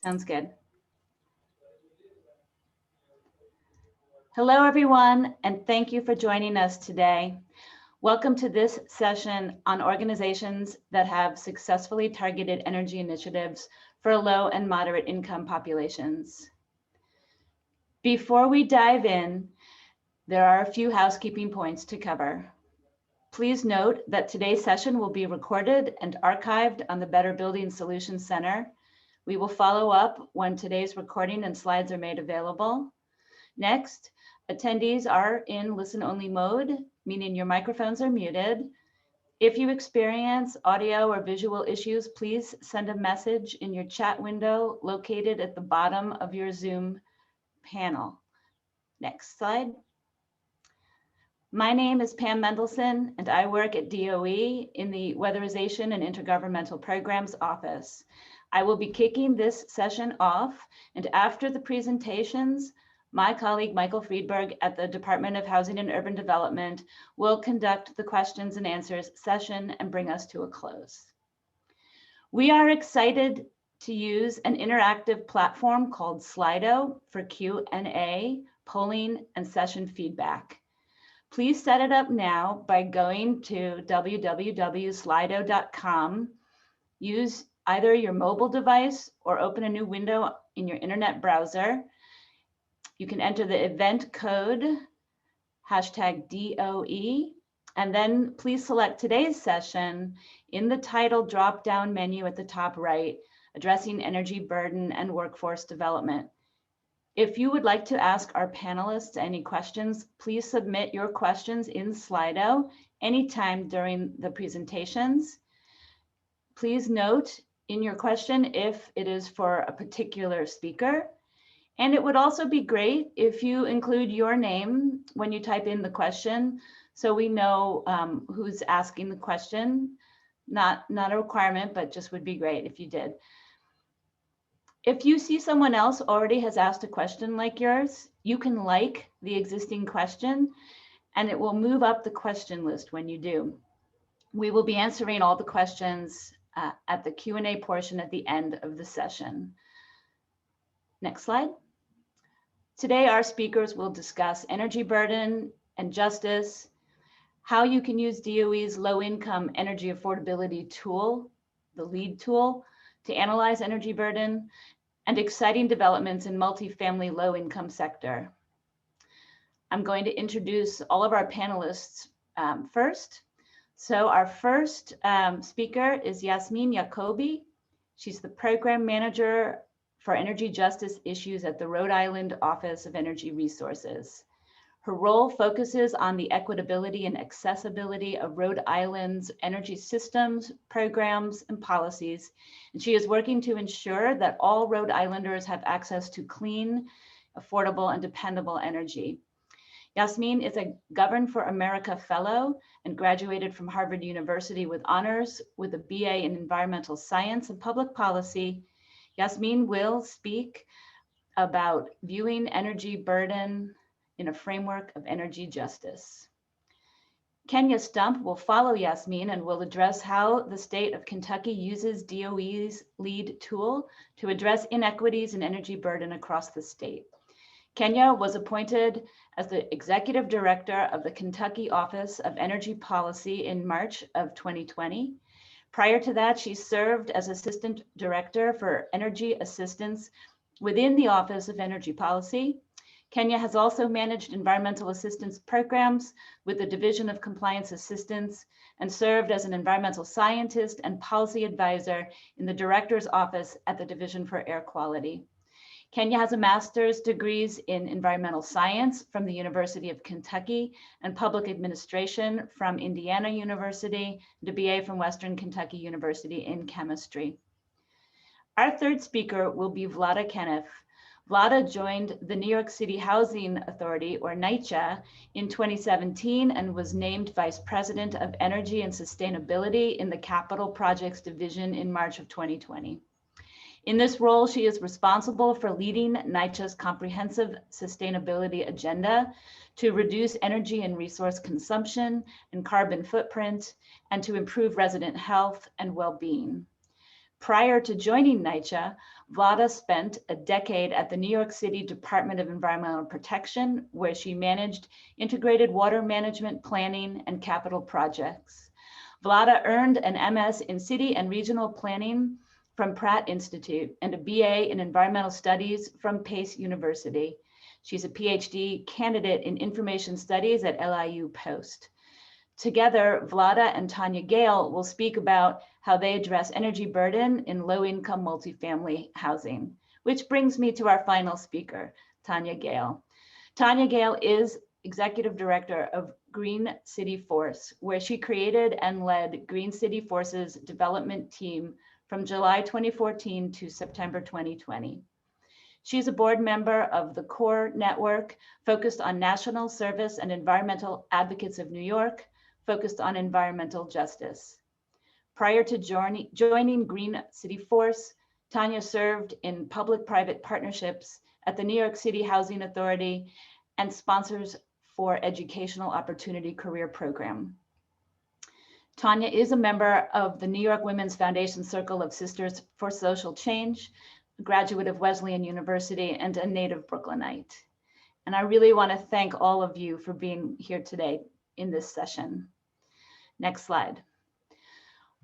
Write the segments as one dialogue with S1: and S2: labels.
S1: Sounds good. Hello, everyone, and thank you for joining us today. Welcome to this session on organizations that have successfully targeted energy initiatives for low and moderate income populations. Before we dive in, there are a few housekeeping points to cover. Please note that today's session will be recorded and archived on the Better Building Solutions Center. We will follow up when today's recording and slides are made available. Next, attendees are in listen-only mode, meaning your microphones are muted. If you experience audio or visual issues, please send a message in your chat window located at the bottom of your Zoom panel. Next slide. My name is Pam Mendelson, and I work at DOE in the Weatherization and Intergovernmental Programs Office. I will be kicking this session off, and after the presentations, my colleague Michael Friedberg at the Department of Housing and Urban Development will conduct the questions and answers session and bring us to a close. We are excited to use an interactive platform called Slido for Q&A, polling, and session feedback. Please set it up now by going to www.slido.com. Use either your mobile device or open a new window in your internet browser. You can enter the event code, #DOE, and then please select today's session in the title drop-down menu at the top right, Addressing Energy Burden and Workforce Development. If you would like to ask our panelists any questions, please submit your questions in Slido anytime during the presentations. Please note in your question if it is for a particular speaker. And it would also be great if you include your name when you type in the question, so we know who's asking the question. Not a requirement, but just would be great if you did. If you see someone else already has asked a question like yours, you can like the existing question, and it will move up the question list when you do. We will be answering all the questions at the Q&A portion at the end of the session. Next slide. Today, our speakers will discuss energy burden and justice, how you can use DOE's low-income energy affordability tool, the LEAD tool, to analyze energy burden, and exciting developments in multifamily low-income sector. I'm going to introduce all of our panelists first. So our first speaker is Yasmine Jakobi. She's the program manager for energy justice issues at the Rhode Island Office of Energy Resources. Her role focuses on the equitability and accessibility of Rhode Island's energy systems, programs, and policies. And she is working to ensure that all Rhode Islanders have access to clean, affordable, and dependable energy. Yasmine is a Govern for America Fellow and graduated from Harvard University with honors with a BA in Environmental Science and Public Policy. Yasmine will speak about viewing energy burden in a framework of energy justice. Kenya Stump will follow Yasmine and will address how the state of Kentucky uses DOE's LEAD tool to address inequities in energy burden across the state. Kenya was appointed as the Executive Director of the Kentucky Office of Energy Policy in March of 2020. Prior to that, she served as Assistant Director for Energy Assistance within the Office of Energy Policy. Kenya has also managed environmental assistance programs with the Division of Compliance Assistance and served as an environmental scientist and policy advisor in the Director's Office at the Division for Air Quality. Kenya has a master's degrees in environmental science from the University of Kentucky and public administration from Indiana University, and a BA from Western Kentucky University in chemistry. Our third speaker will be Vlada Kenniff. Vlada joined the New York City Housing Authority, or NYCHA, in 2017 and was named Vice President of Energy and Sustainability in the Capital Projects Division in March of 2020. In this role, she is responsible for leading NYCHA's comprehensive sustainability agenda to reduce energy and resource consumption and carbon footprint, and to improve resident health and well-being. Prior to joining NYCHA, Vlada spent a decade at the New York City Department of Environmental Protection, where she managed integrated water management planning and capital projects. Vlada earned an MS in City and Regional Planning from Pratt Institute and a BA in Environmental Studies from Pace University. She's a PhD candidate in Information Studies at LIU Post. Together, Vlada and Tonya Gayle will speak about how they address energy burden in low-income multifamily housing, which brings me to our final speaker, Tonya Gayle. Tonya Gayle is Executive Director of Green City Force, where she created and led Green City Force's development team from July 2014 to September 2020. She's a board member of the CORE network, focused on national service and environmental advocates of New York, focused on environmental justice. Prior to joining Green City Force, Tonya served in public-private partnerships at the New York City Housing Authority and Sponsors for Educational Opportunity Career Program. Tonya is a member of the New York Women's Foundation Circle of Sisters for Social Change, a graduate of Wesleyan University, and a native Brooklynite. And I really want to thank all of you for being here today in this session. Next slide.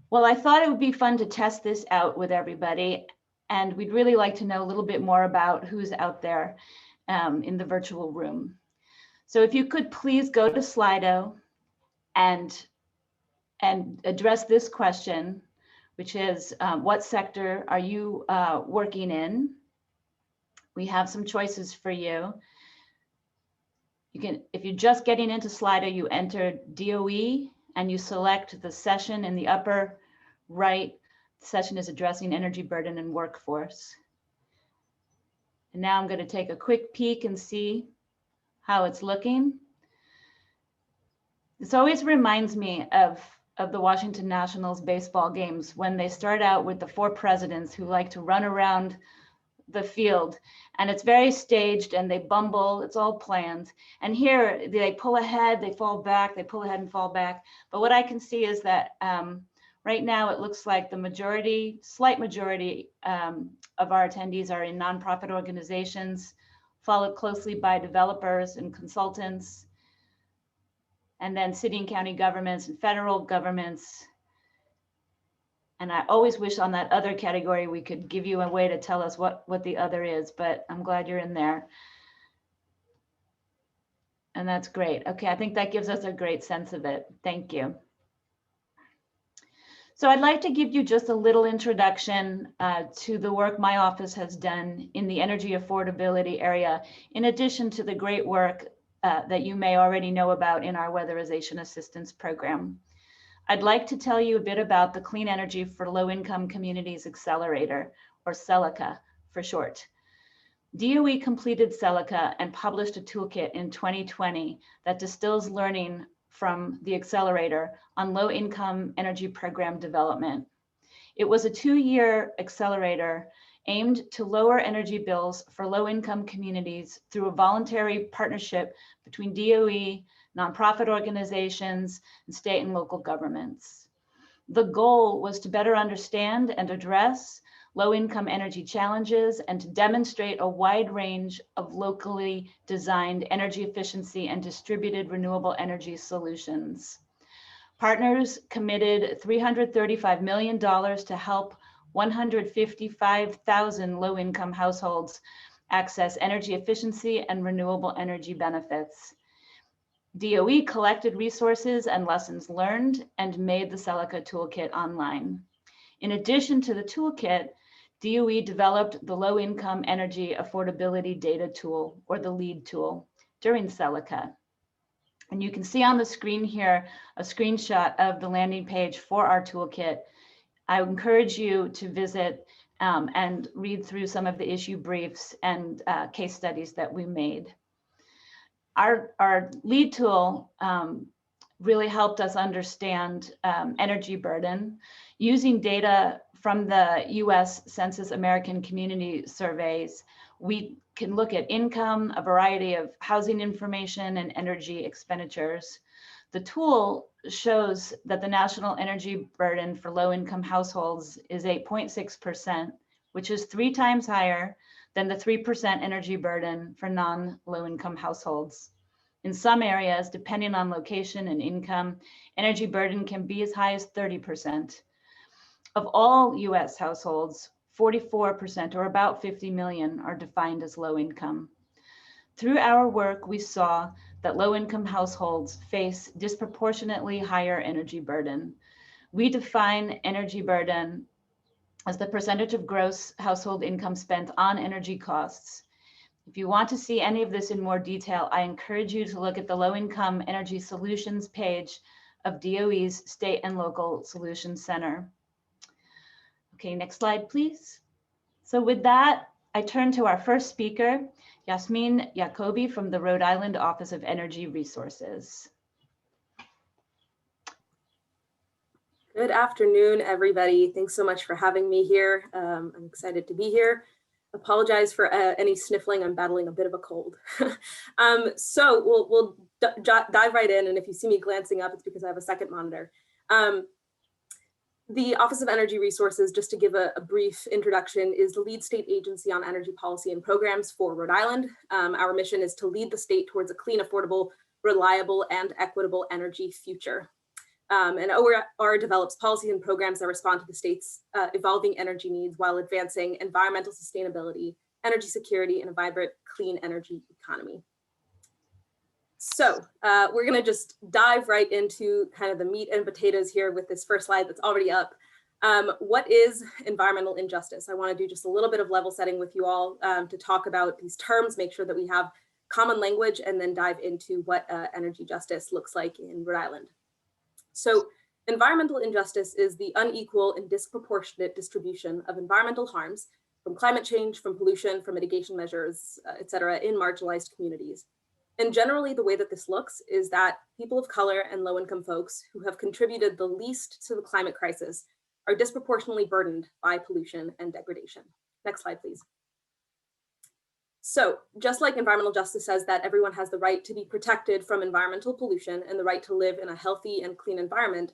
S1: Well, I thought it would be fun to test this out with everybody, and we'd really like to know a little bit more about who's out there in the virtual room. So if you could please go to Slido and address this question, which is what sector are you working in? We have some choices for you. You can, if you're just getting into Slido, you enter DOE and you select the session in the upper right. The session is addressing energy burden and workforce. And now I'm going to take a quick peek and see how it's looking. This always reminds me of the Washington Nationals baseball games when they start out with the 4 presidents who like to run around the field, and it's very staged and they bumble, it's all planned. And here they pull ahead, they fall back, they pull ahead and fall back. But what I can see is that right now it looks like the majority, slight majority of our attendees are in nonprofit organizations, followed closely by developers and consultants, and then city and county governments and federal governments. And I always wish on that other category, we could give you a way to tell us what the other is, but I'm glad you're in there. And that's great. Okay, I think that gives us a great sense of it. Thank you. So I'd like to give you just a little introduction to the work my office has done in the energy affordability area, in addition to the great work that you may already know about in our weatherization assistance program. I'd like to tell you a bit about the Clean Energy for Low-Income Communities Accelerator, or CELICA for short. DOE completed CELICA and published a toolkit in 2020 that distills learning from the Accelerator on low-income energy program development. It was a 2-year accelerator aimed to lower energy bills for low-income communities through a voluntary partnership between DOE, nonprofit organizations, and state and local governments. The goal was to better understand and address low-income energy challenges and to demonstrate a wide range of locally designed energy efficiency and distributed renewable energy solutions. Partners committed $335 million to help 155,000 low-income households access energy efficiency and renewable energy benefits. DOE collected resources and lessons learned and made the CELICA toolkit online. In addition to the toolkit, DOE developed the Low-Income Energy Affordability Data Tool, or the LEAD tool, during CELICA. And you can see on the screen here a screenshot of the landing page for our toolkit. I encourage you to visit and read through some of the issue briefs and case studies that we made. Our LEAD tool really helped us understand energy burden. Using data from the US Census American Community Surveys, we can look at income, a variety of housing information, and energy expenditures. The tool shows that the national energy burden for low-income households is 8.6%, which is 3 times higher than the 3% energy burden for non-low-income households. In some areas, depending on location and income, energy burden can be as high as 30%. Of all US households, 44%, or about 50 million, are defined as low income. Through our work, we saw that low-income households face disproportionately higher energy burden. We define energy burden as the percentage of gross household income spent on energy costs. If you want to see any of this in more detail, I encourage you to look at the Low-Income Energy Solutions page of DOE's State and Local Solutions Center. Okay, next slide, please. So with that, I turn to our first speaker, Yasmine Jakobi from the Rhode Island Office of Energy Resources.
S2: Good afternoon, everybody. Thanks so much for having me here. I'm excited to be here. Apologize for any sniffling. I'm battling a bit of a cold. So we'll dive right in. And if you see me glancing up, it's because I have a second monitor. The Office of Energy Resources, just to give a brief introduction, is the lead state agency on energy policy and programs for Rhode Island. Our mission is to lead the state towards a clean, affordable, reliable, and equitable energy future. And OER develops policies and programs that respond to the state's evolving energy needs while advancing environmental sustainability, energy security, and a vibrant, clean energy economy. So we're going to just dive right into kind of the meat and potatoes here with this first slide that's already up. What is environmental injustice? I want to do just a little bit of level setting with you all to talk about these terms, make sure that we have common language, and then dive into what energy justice looks like in Rhode Island. So environmental injustice is the unequal and disproportionate distribution of environmental harms from climate change, from pollution, from mitigation measures, et cetera, in marginalized communities. And generally, the way that this looks is that people of color and low-income folks who have contributed the least to the climate crisis are disproportionately burdened by pollution and degradation. Next slide, please. So just like environmental justice says that everyone has the right to be protected from environmental pollution and the right to live in a healthy and clean environment,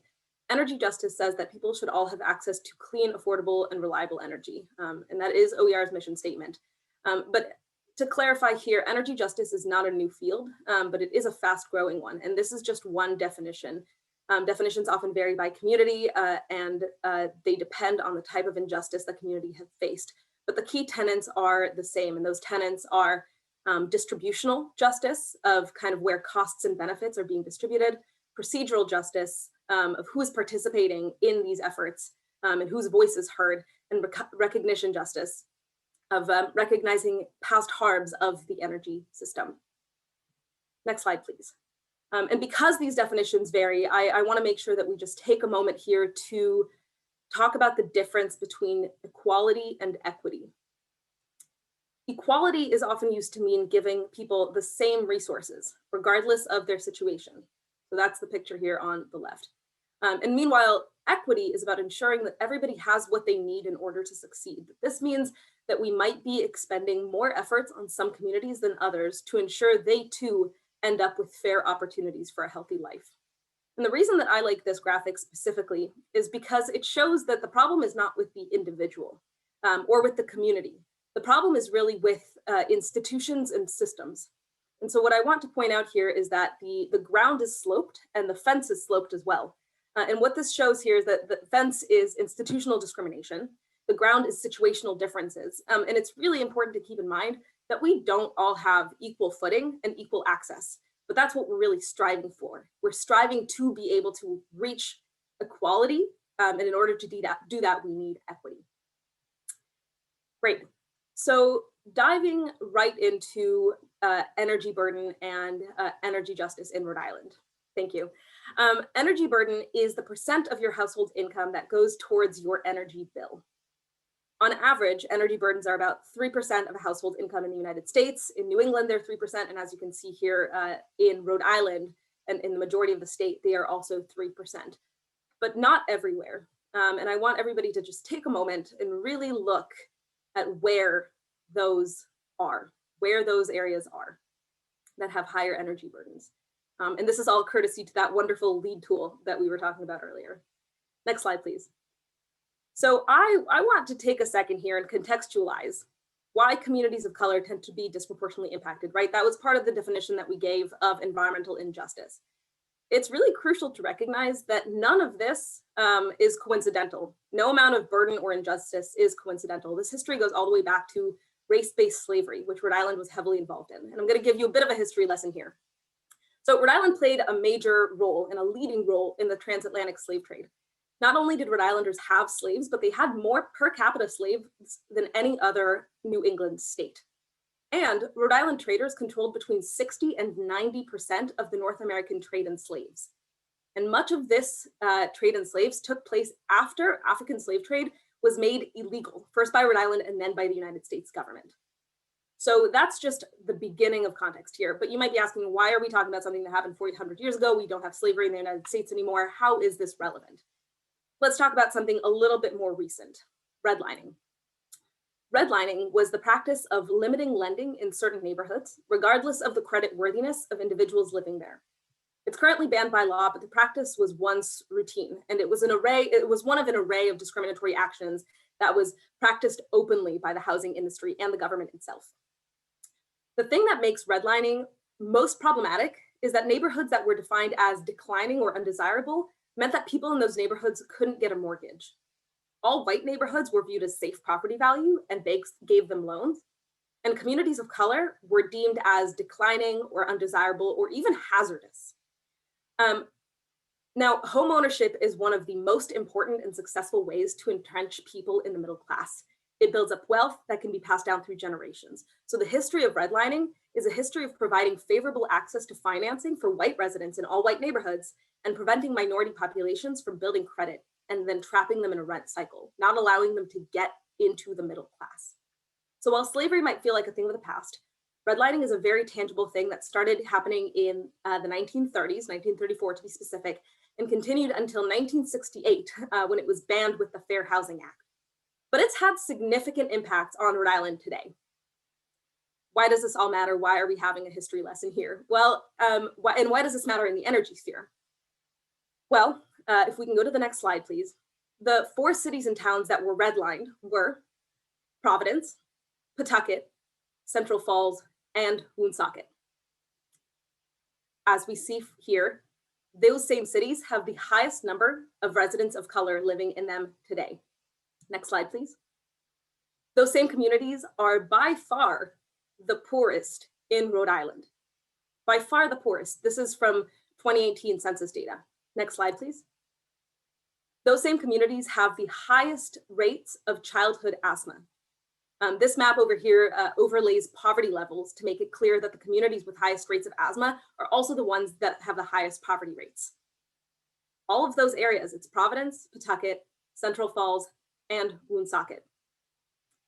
S2: energy justice says that people should all have access to clean, affordable, and reliable energy. And that is OER's mission statement. But to clarify here, energy justice is not a new field, but it is a fast-growing one. And this is just one definition. Definitions often vary by community, and they depend on the type of injustice the community has faced. But the key tenets are the same, and those tenets are distributional justice of kind of where costs and benefits are being distributed, procedural justice of who is participating in these efforts and whose voice is heard, and recognition justice of recognizing past harms of the energy system. Next slide, please. And because these definitions vary, I want to make sure that we just take a moment here to talk about the difference between equality and equity. Equality is often used to mean giving people the same resources, regardless of their situation. So that's the picture here on the left. And meanwhile, equity is about ensuring that everybody has what they need in order to succeed. This means that we might be expending more efforts on some communities than others to ensure they too end up with fair opportunities for a healthy life. And the reason that I like this graphic specifically is because it shows that the problem is not with the individual or with the community. The problem is really with institutions and systems. And so what I want to point out here is that the ground is sloped and the fence is sloped as well. And what this shows here is that the fence is institutional discrimination. The ground is situational differences. And it's really important to keep in mind that we don't all have equal footing and equal access. But that's what we're really striving for. We're striving to be able to reach equality, and in order to do that, we need equity. Great. So diving right into energy burden and energy justice in Rhode Island. Thank you. Energy burden is the percent of your household income that goes towards your energy bill. On average, energy burdens are about 3% of a household income in the United States. In New England, they're 3%. And as you can see here in Rhode Island and in the majority of the state, they are also 3%, but not everywhere. And I want everybody to just take a moment and really look at where those areas are that have higher energy burdens. And this is all courtesy to that wonderful lead tool that we were talking about earlier. Next slide, please. So I want to take a second here and contextualize why communities of color tend to be disproportionately impacted, right? That was part of the definition that we gave of environmental injustice. It's really crucial to recognize that none of this is coincidental. No amount of burden or injustice is coincidental. This history goes all the way back to race-based slavery, which Rhode Island was heavily involved in. And I'm going to give you a bit of a history lesson here. So Rhode Island played a major role and a leading role in the transatlantic slave trade. Not only did Rhode Islanders have slaves, but they had more per capita slaves than any other New England state. And Rhode Island traders controlled between 60 and 90% of the North American trade in slaves. And much of this trade in slaves took place after African slave trade was made illegal, first by Rhode Island and then by the United States government. So that's just the beginning of context here. But you might be asking, why are we talking about something that happened 400 years ago? We don't have slavery in the United States anymore. How is this relevant? Let's talk about something a little bit more recent, redlining. Redlining was the practice of limiting lending in certain neighborhoods, regardless of the credit worthiness of individuals living there. It's currently banned by law, but the practice was once routine, and it was one of an array of discriminatory actions that was practiced openly by the housing industry and the government itself. The thing that makes redlining most problematic is that neighborhoods that were defined as declining or undesirable meant that people in those neighborhoods couldn't get a mortgage. All white neighborhoods were viewed as safe property value and banks gave them loans. And communities of color were deemed as declining or undesirable or even hazardous. Now, home ownership is one of the most important and successful ways to entrench people in the middle class. It builds up wealth that can be passed down through generations. So the history of redlining is a history of providing favorable access to financing for white residents in all white neighborhoods and preventing minority populations from building credit and then trapping them in a rent cycle, not allowing them to get into the middle class. So while slavery might feel like a thing of the past, redlining is a very tangible thing that started happening in the 1930s, 1934 to be specific, and continued until 1968 when it was banned with the Fair Housing Act. But it's had significant impacts on Rhode Island today. Why does this all matter? Why are we having a history lesson here? Well, why does this matter in the energy sphere? Well, if we can go to the next slide, please. The 4 cities and towns that were redlined were Providence, Pawtucket, Central Falls, and Woonsocket. As we see here, those same cities have the highest number of residents of color living in them today. Next slide, please. Those same communities are by far the poorest in Rhode Island. By far the poorest. This is from 2018 census data. Next slide, please. Those same communities have the highest rates of childhood asthma. This map over here overlays poverty levels to make it clear that the communities with highest rates of asthma are also the ones that have the highest poverty rates. All of those areas, it's Providence, Pawtucket, Central Falls, and Woonsocket.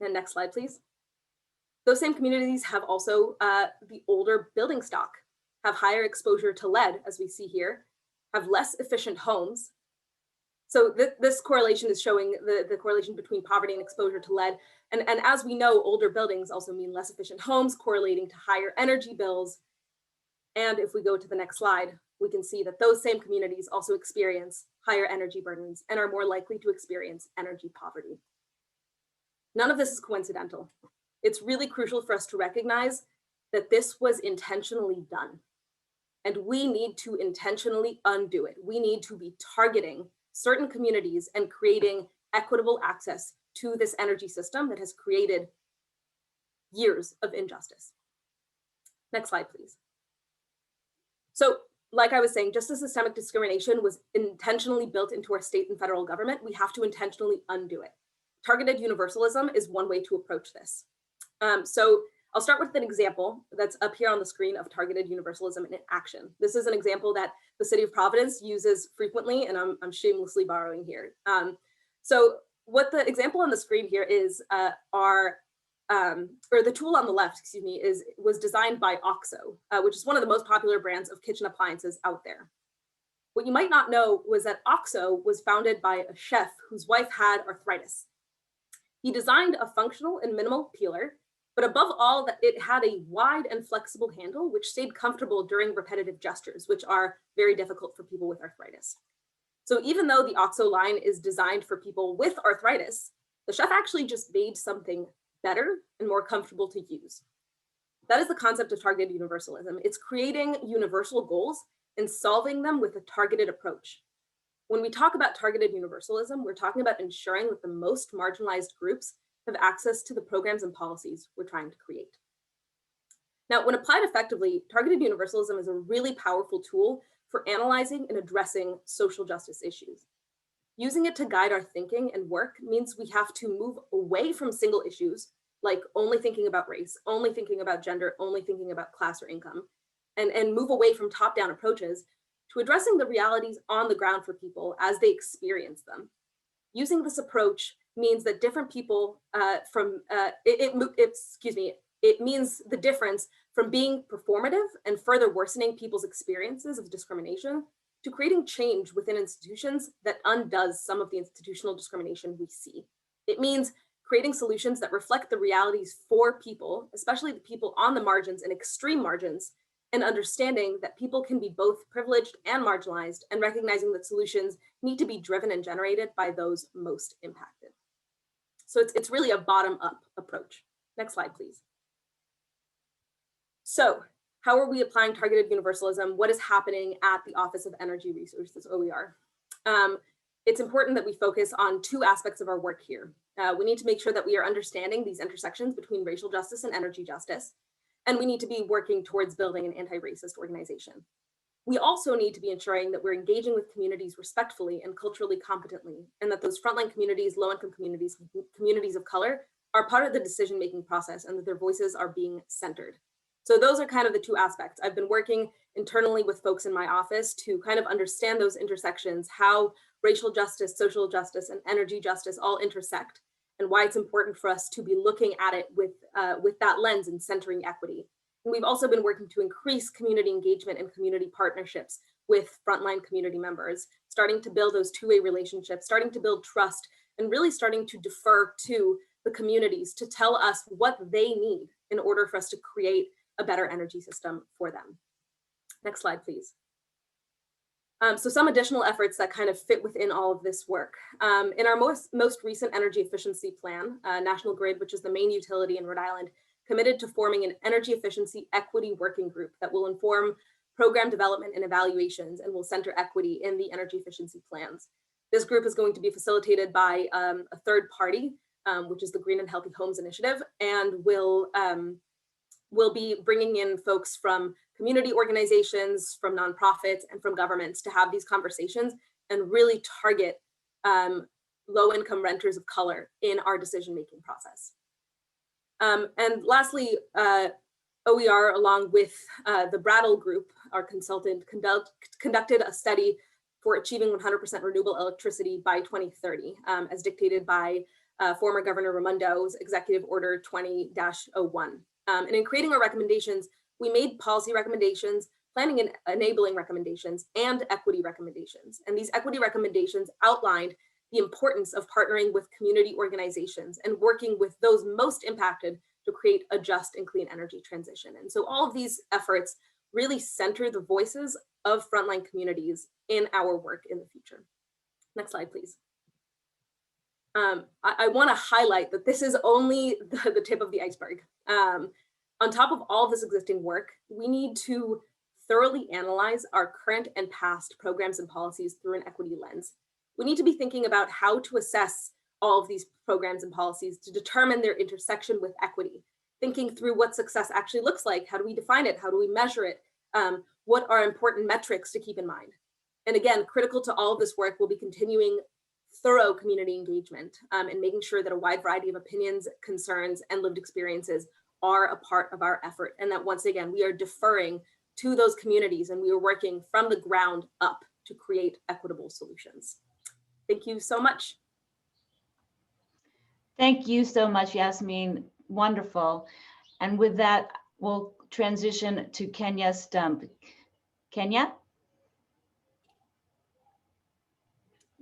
S2: And next slide, please. Those same communities have also the older building stock, have higher exposure to lead, as we see here, have less efficient homes. So this correlation is showing the correlation between poverty and exposure to lead. And as we know, older buildings also mean less efficient homes, correlating to higher energy bills. And if we go to the next slide, we can see that those same communities also experience higher energy burdens and are more likely to experience energy poverty. None of this is coincidental. It's really crucial for us to recognize that this was intentionally done. And we need to intentionally undo it. We need to be targeting certain communities and creating equitable access to this energy system that has created years of injustice. Next slide, please. So, like I was saying, just as systemic discrimination was intentionally built into our state and federal government, we have to intentionally undo it. Targeted universalism is one way to approach this. So I'll start with an example that's up here on the screen of targeted universalism in action. This is an example that the city of Providence uses frequently, and I'm shamelessly borrowing here. So what the example on the screen here is the tool on the left, excuse me, was designed by OXO, which is one of the most popular brands of kitchen appliances out there. What you might not know was that OXO was founded by a chef whose wife had arthritis. He designed a functional and minimal peeler, but above all, that it had a wide and flexible handle, which stayed comfortable during repetitive gestures, which are very difficult for people with arthritis. So even though the OXO line is designed for people with arthritis, the chef actually just made something better and more comfortable to use. That is the concept of targeted universalism. It's creating universal goals and solving them with a targeted approach. When we talk about targeted universalism, we're talking about ensuring that the most marginalized groups have access to the programs and policies we're trying to create. Now, when applied effectively, targeted universalism is a really powerful tool for analyzing and addressing social justice issues. Using it to guide our thinking and work means we have to move away from single issues, like only thinking about race, only thinking about gender, only thinking about class or income, and move away from top-down approaches to addressing the realities on the ground for people as they experience them. Using this approach means that different people it means the difference from being performative and further worsening people's experiences of discrimination to creating change within institutions that undoes some of the institutional discrimination we see. It means creating solutions that reflect the realities for people, especially the people on the margins and extreme margins, and understanding that people can be both privileged and marginalized, and recognizing that solutions need to be driven and generated by those most impacted. So it's really a bottom-up approach. Next slide, please. So how are we applying targeted universalism? What is happening at the Office of Energy Resources, OER? It's important that we focus on two aspects of our work here. We need to make sure that we are understanding these intersections between racial justice and energy justice, and we need to be working towards building an anti-racist organization. We also need to be ensuring that we're engaging with communities respectfully and culturally competently, and that those frontline communities, low-income communities, communities of color are part of the decision-making process, and that their voices are being centered. So those are kind of the two aspects. I've been working internally with folks in my office to kind of understand those intersections, how racial justice, social justice, and energy justice all intersect, and why it's important for us to be looking at it with that lens and centering equity. And we've also been working to increase community engagement and community partnerships with frontline community members, starting to build those two-way relationships, starting to build trust, and really starting to defer to the communities to tell us what they need in order for us to create a better energy system for them. Next slide, please. So some additional efforts that kind of fit within all of this work. In our most recent energy efficiency plan, National Grid, which is the main utility in Rhode Island, committed to forming an energy efficiency equity working group that will inform program development and evaluations and will center equity in the energy efficiency plans. This group is going to be facilitated by a third party, which is the Green and Healthy Homes Initiative, and will be bringing in folks from community organizations, from nonprofits, and from governments to have these conversations and really target low-income renters of color in our decision-making process. And lastly, OER, along with the Brattle Group, our consultant, conducted a study for achieving 100% renewable electricity by 2030, as dictated by former Governor Raimondo's Executive Order 20-01. And in creating our recommendations, we made policy recommendations, planning and enabling recommendations, and equity recommendations. And these equity recommendations outlined the importance of partnering with community organizations and working with those most impacted to create a just and clean energy transition. And so all of these efforts really center the voices of frontline communities in our work in the future. Next slide, please. I want to highlight that this is only the tip of the iceberg. On top of all of this existing work, we need to thoroughly analyze our current and past programs and policies through an equity lens. We need to be thinking about how to assess all of these programs and policies to determine their intersection with equity, thinking through what success actually looks like. How do we define it? How do we measure it? What are important metrics to keep in mind? And again, critical to all of this work will be continuing thorough community engagement and making sure that a wide variety of opinions, concerns, and lived experiences are a part of our effort. And that once again, we are deferring to those communities and we are working from the ground up to create equitable solutions. Thank you so much.
S1: Thank you so much, Yasmine. Wonderful. And with that, we'll transition to Kenya Stump. Kenya?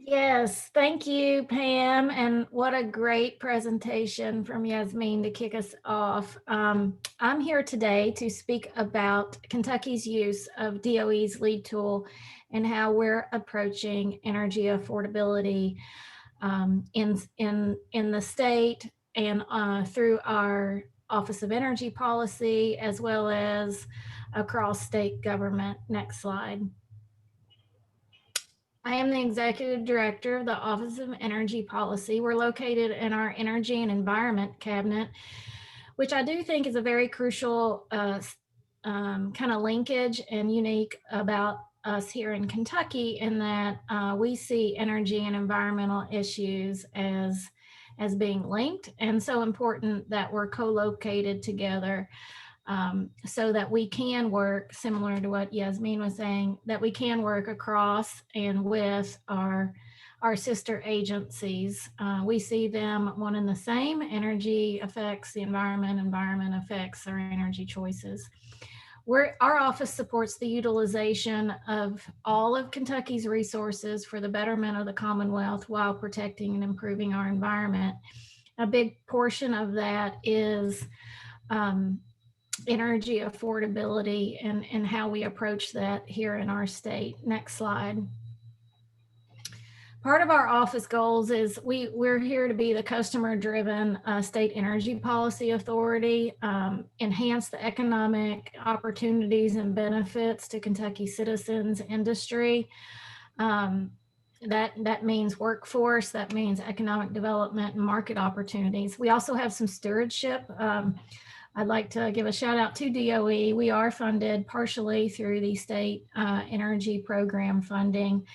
S3: Yes, thank you, Pam. And what a great presentation from Yasmine to kick us off. I'm here today to speak about Kentucky's use of DOE's lead tool and how we're approaching energy affordability in the state and through our Office of Energy Policy, as well as across state government. Next slide. I am the Executive Director of the Office of Energy Policy. We're located in our Energy and Environment Cabinet, which I do think is a very crucial kind of linkage and unique about us here in Kentucky, in that we see energy and environmental issues as being linked, and so important that we're co-located together. So that we can work, similar to what Yasmine was saying, that we can work across and with our sister agencies. We see them one and the same. Energy affects the environment, environment affects our energy choices. Our office supports the utilization of all of Kentucky's resources for the betterment of the Commonwealth while protecting and improving our environment. A big portion of that is energy affordability and how we approach that here in our state. Next slide. Part of our office goals is we're here to be the customer-driven state energy policy authority, enhance the economic opportunities and benefits to Kentucky citizens, industry. That means workforce, that means economic development and market opportunities. We also have some stewardship. I'd like to give a shout out to DOE. We are funded partially through the state energy program funding.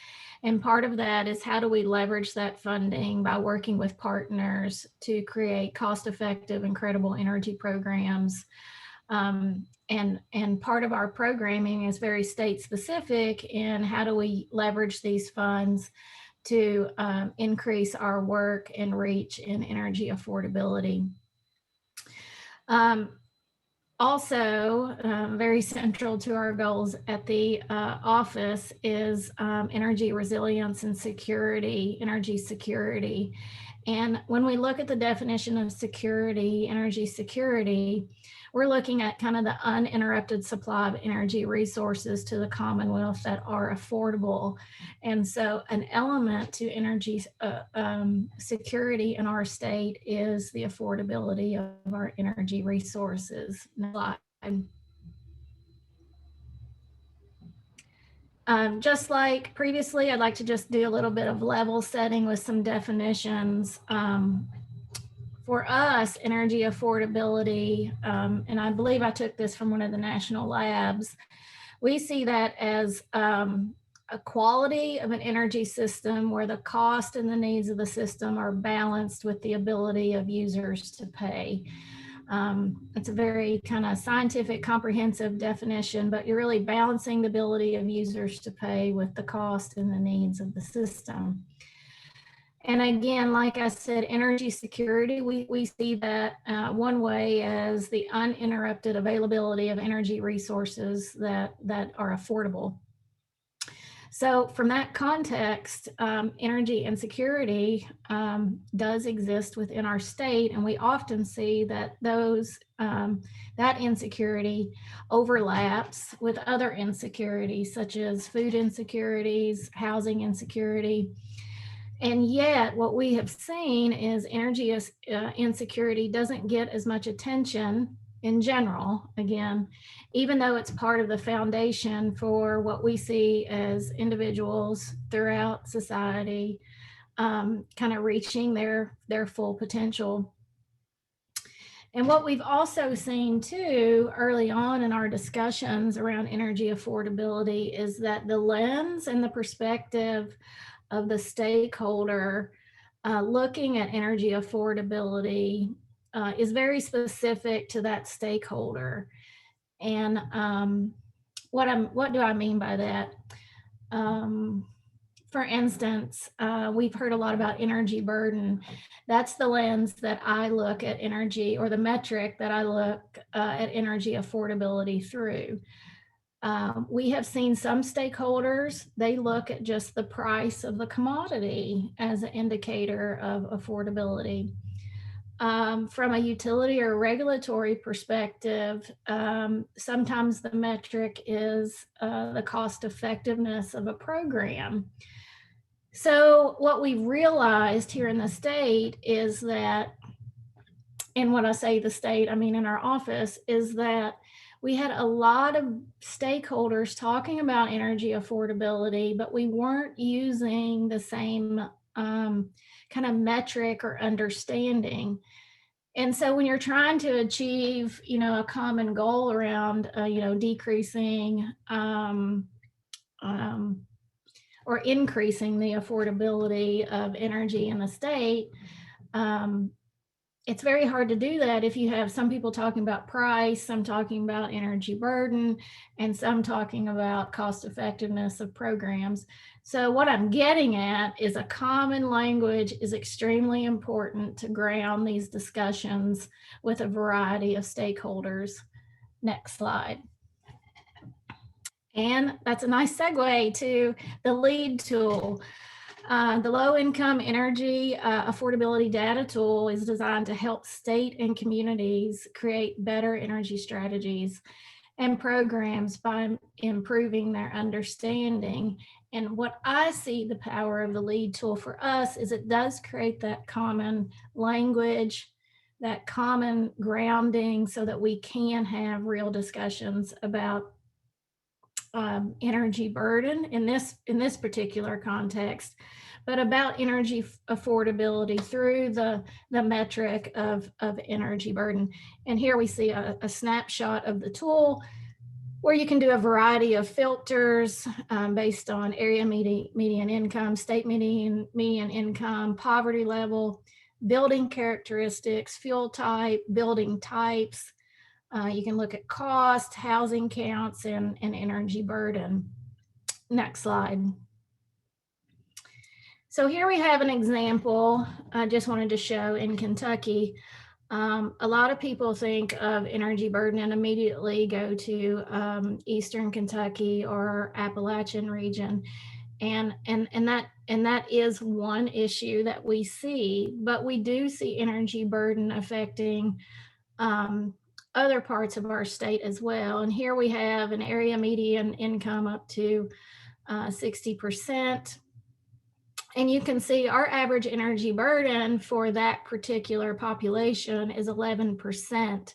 S3: And part of that is how do we leverage that funding by working with partners to create cost-effective and credible energy programs. And part of our programming is very state specific in how do we leverage these funds to increase our work and reach in energy affordability. Also, very central to our goals at the office is energy resilience and security, energy security. And when we look at the definition of security, energy security, we're looking at kind of the uninterrupted supply of energy resources to the Commonwealth that are affordable. And so an element to energy security in our state is the affordability of our energy resources. Next slide. Just like previously, I'd like to just do a little bit of level setting with some definitions. For us, energy affordability, and I believe I took this from one of the national labs, we see that as a quality of an energy system where the cost and the needs of the system are balanced with the ability of users to pay. It's a very kind of scientific, comprehensive definition, but you're really balancing the ability of users to pay with the cost and the needs of the system. And again, like I said, energy security, we see that one way as the uninterrupted availability of energy resources that are affordable. So from that context, energy insecurity does exist within our state, and we often see that that insecurity overlaps with other insecurities, such as food insecurities, housing insecurity. And yet what we have seen is energy insecurity doesn't get as much attention in general, again, even though it's part of the foundation for what we see as individuals throughout society kind of reaching their full potential. And what we've also seen too early on in our discussions around energy affordability is that the lens and the perspective of the stakeholder looking at energy affordability is very specific to that stakeholder. And what do I mean by that? For instance, we've heard a lot about energy burden. That's the lens that I look at energy, or the metric that I look at energy affordability through. We have seen some stakeholders, they look at just the price of the commodity as an indicator of affordability. From a utility or regulatory perspective, sometimes the metric is the cost effectiveness of a program. So what we've realized here in the state is that, and when I say the state, I mean in our office, is that we had a lot of stakeholders talking about energy affordability, but we weren't using the same kind of metric or understanding. And so when you're trying to achieve, a common goal around, decreasing or increasing the affordability of energy in the state, it's very hard to do that if you have some people talking about price, some talking about energy burden, and some talking about cost effectiveness of programs. So what I'm getting at is a common language is extremely important to ground these discussions with a variety of stakeholders. Next slide. And that's a nice segue to the LEAD tool. The low-income energy affordability data tool is designed to help state and communities create better energy strategies and programs by improving their understanding. And what I see the power of the LEAD tool for us is it does create that common language, that common grounding so that we can have real discussions about energy burden in this particular context, but about energy affordability through the metric of energy burden. And here we see a snapshot of the tool where you can do a variety of filters based on area median income, state median income, poverty level, building characteristics, fuel type, building types. You can look at cost, housing counts, and energy burden. Next slide. So here we have an example I just wanted to show in Kentucky. A lot of people think of energy burden and immediately go to Eastern Kentucky or Appalachian region. And that is one issue that we see, but we do see energy burden affecting other parts of our state as well. And here we have an area median income up to 60%. And you can see our average energy burden for that particular population is 11%.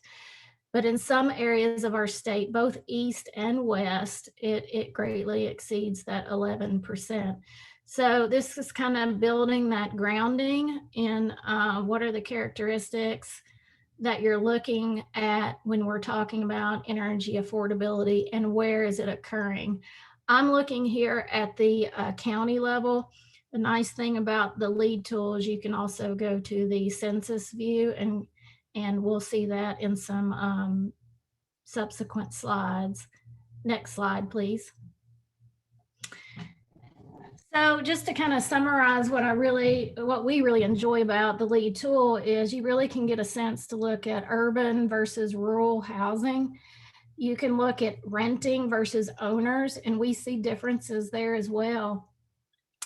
S3: But in some areas of our state, both east and west, it greatly exceeds that 11%. So this is kind of building that grounding in what are the characteristics that you're looking at when we're talking about energy affordability and where is it occurring. I'm looking here at the county level. The nice thing about the LEAD tool is you can also go to the census view, and we'll see that in some subsequent slides. Next slide, please. So just to kind of summarize what we really enjoy about the LEAD tool is you really can get a sense to look at urban versus rural housing. You can look at renting versus owners, and we see differences there as well.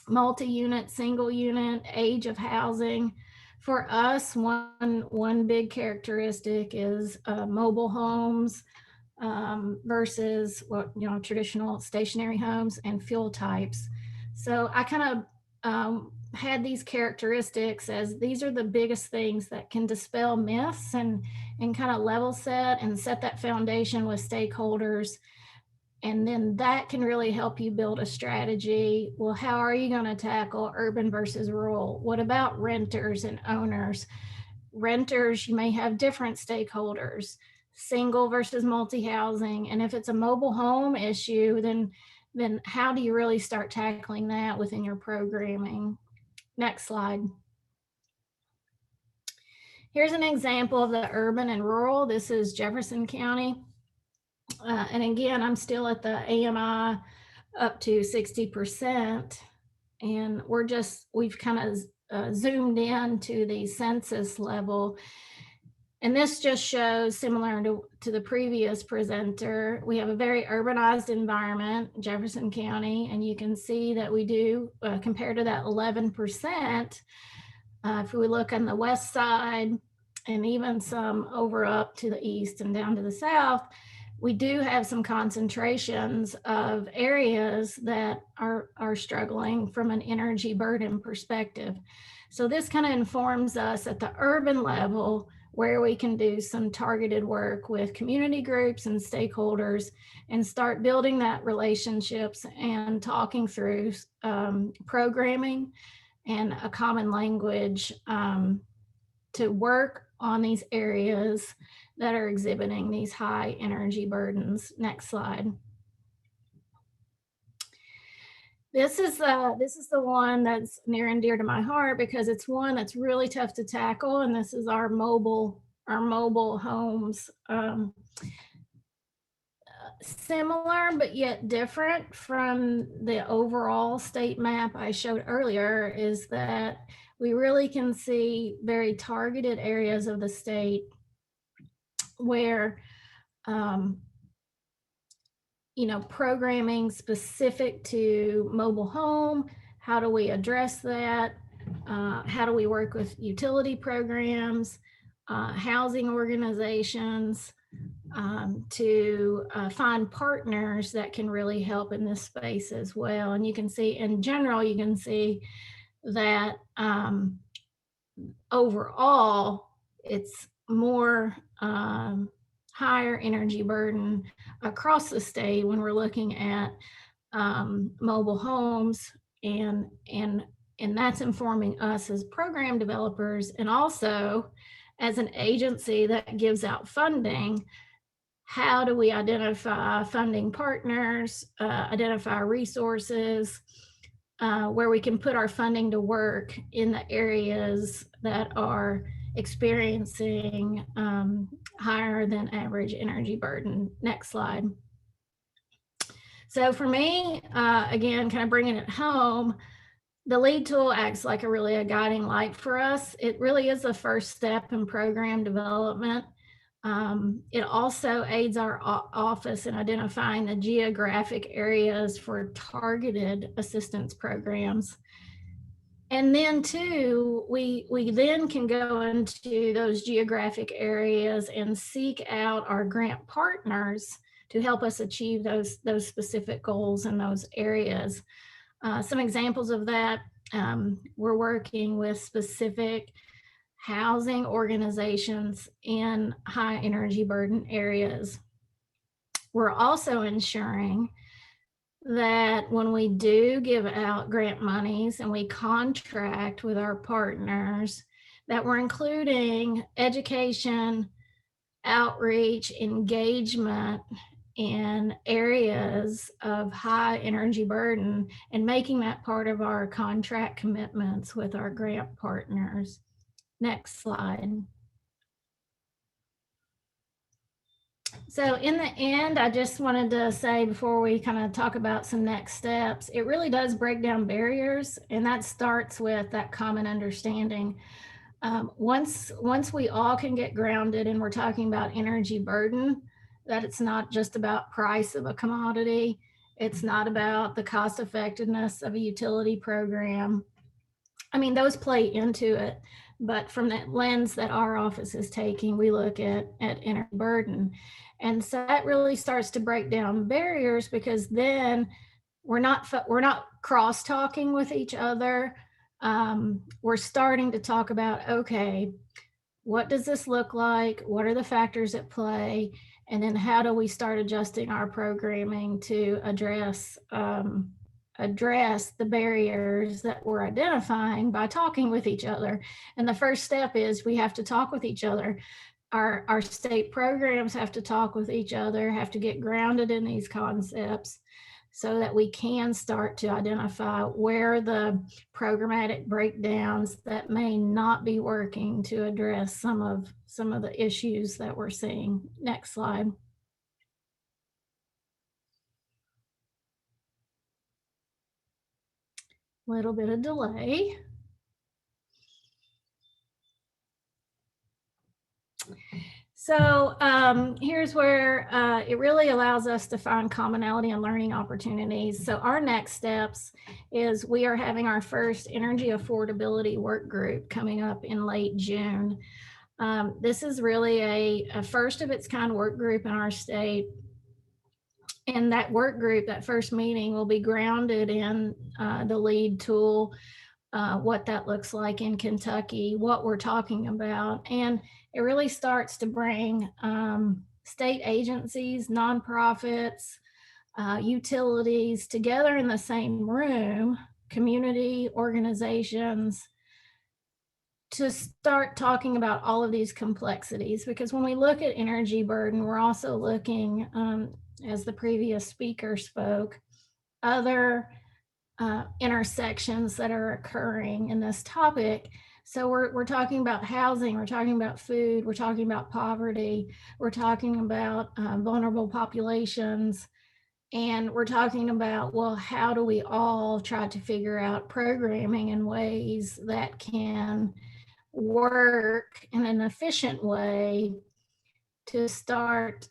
S3: Multi-unit, single unit, age of housing. For us, one big characteristic is mobile homes versus traditional stationary homes and fuel types. So I kind of had these characteristics as these are the biggest things that can dispel myths and kind of level set and set that foundation with stakeholders. And then that can really help you build a strategy. Well, how are you going to tackle urban versus rural? What about renters and owners? Renters, you may have different stakeholders, single versus multi-housing. And if it's a mobile home issue, then how do you really start tackling that within your programming? Next slide. Here's an example of the urban and rural. This is Jefferson County. And again, I'm still at the AMI up to 60%. And we've kind of zoomed in to the census level. And this just shows, similar to the previous presenter, we have a very urbanized environment, Jefferson County, and you can see that we do, compared to that 11%, if we look on the west side, and even some over up to the east and down to the south, we do have some concentrations of areas that are struggling from an energy burden perspective. So this kind of informs us at the urban level where we can do some targeted work with community groups and stakeholders and start building that relationships and talking through programming and a common language to work on these areas that are exhibiting these high energy burdens. Next slide. This is the one that's near and dear to my heart because it's one that's really tough to tackle, and this is our mobile homes. Similar but yet different from the overall state map I showed earlier is that we really can see very targeted areas of the state where programming specific to mobile home, how do we address that? How do we work with utility programs, housing organizations, to find partners that can really help in this space as well. And you can see, in general, you can see that overall, it's more higher energy burden across the state when we're looking at mobile homes, and that's informing us as program developers and also as an agency that gives out funding. How do we identify funding partners, identify resources, where we can put our funding to work in the areas that are experiencing higher than average energy burden. Next slide. So for me, again, kind of bringing it home, the LEAD tool acts like a guiding light for us. It really is the first step in program development. It also aids our office in identifying the geographic areas for targeted assistance programs. And then too, we then can go into those geographic areas and seek out our grant partners to help us achieve those specific goals in those areas. Some examples of that, we're working with specific housing organizations in high energy burden areas. We're also ensuring that when we do give out grant monies and we contract with our partners, that we're including education, outreach, engagement in areas of high energy burden and making that part of our contract commitments with our grant partners. Next slide. So in the end, I just wanted to say before we kind of talk about some next steps, it really does break down barriers, and that starts with that common understanding. Once we all can get grounded and we're talking about energy burden, that it's not just about price of a commodity, it's not about the cost effectiveness of a utility program. I mean, those play into it, but from that lens that our office is taking, we look at energy burden. And so that really starts to break down barriers, because then we're not cross-talking with each other. We're starting to talk about, okay, what does this look like? What are the factors at play? And then how do we start adjusting our programming to address the barriers that we're identifying by talking with each other. And the first step is we have to talk with each other. Our state programs have to talk with each other, have to get grounded in these concepts so that we can start to identify where the programmatic breakdowns that may not be working to address some of the issues that we're seeing. Next slide. Little bit of delay. So here's where it really allows us to find commonality and learning opportunities. So our next steps is we are having our first energy affordability work group coming up in late June. This is really a first of its kind work group in our state. And that work group, that first meeting, will be grounded in the LEAD tool, what that looks like in Kentucky, what we're talking about. And it really starts to bring state agencies, nonprofits, utilities together in the same room, community organizations, to start talking about all of these complexities. Because when we look at energy burden, we're also looking, as the previous speaker spoke, other intersections that are occurring in this topic. So we're talking about housing, we're talking about food, we're talking about poverty, we're talking about vulnerable populations, and we're talking about, well, how do we all try to figure out programming in ways that can work in an efficient way to start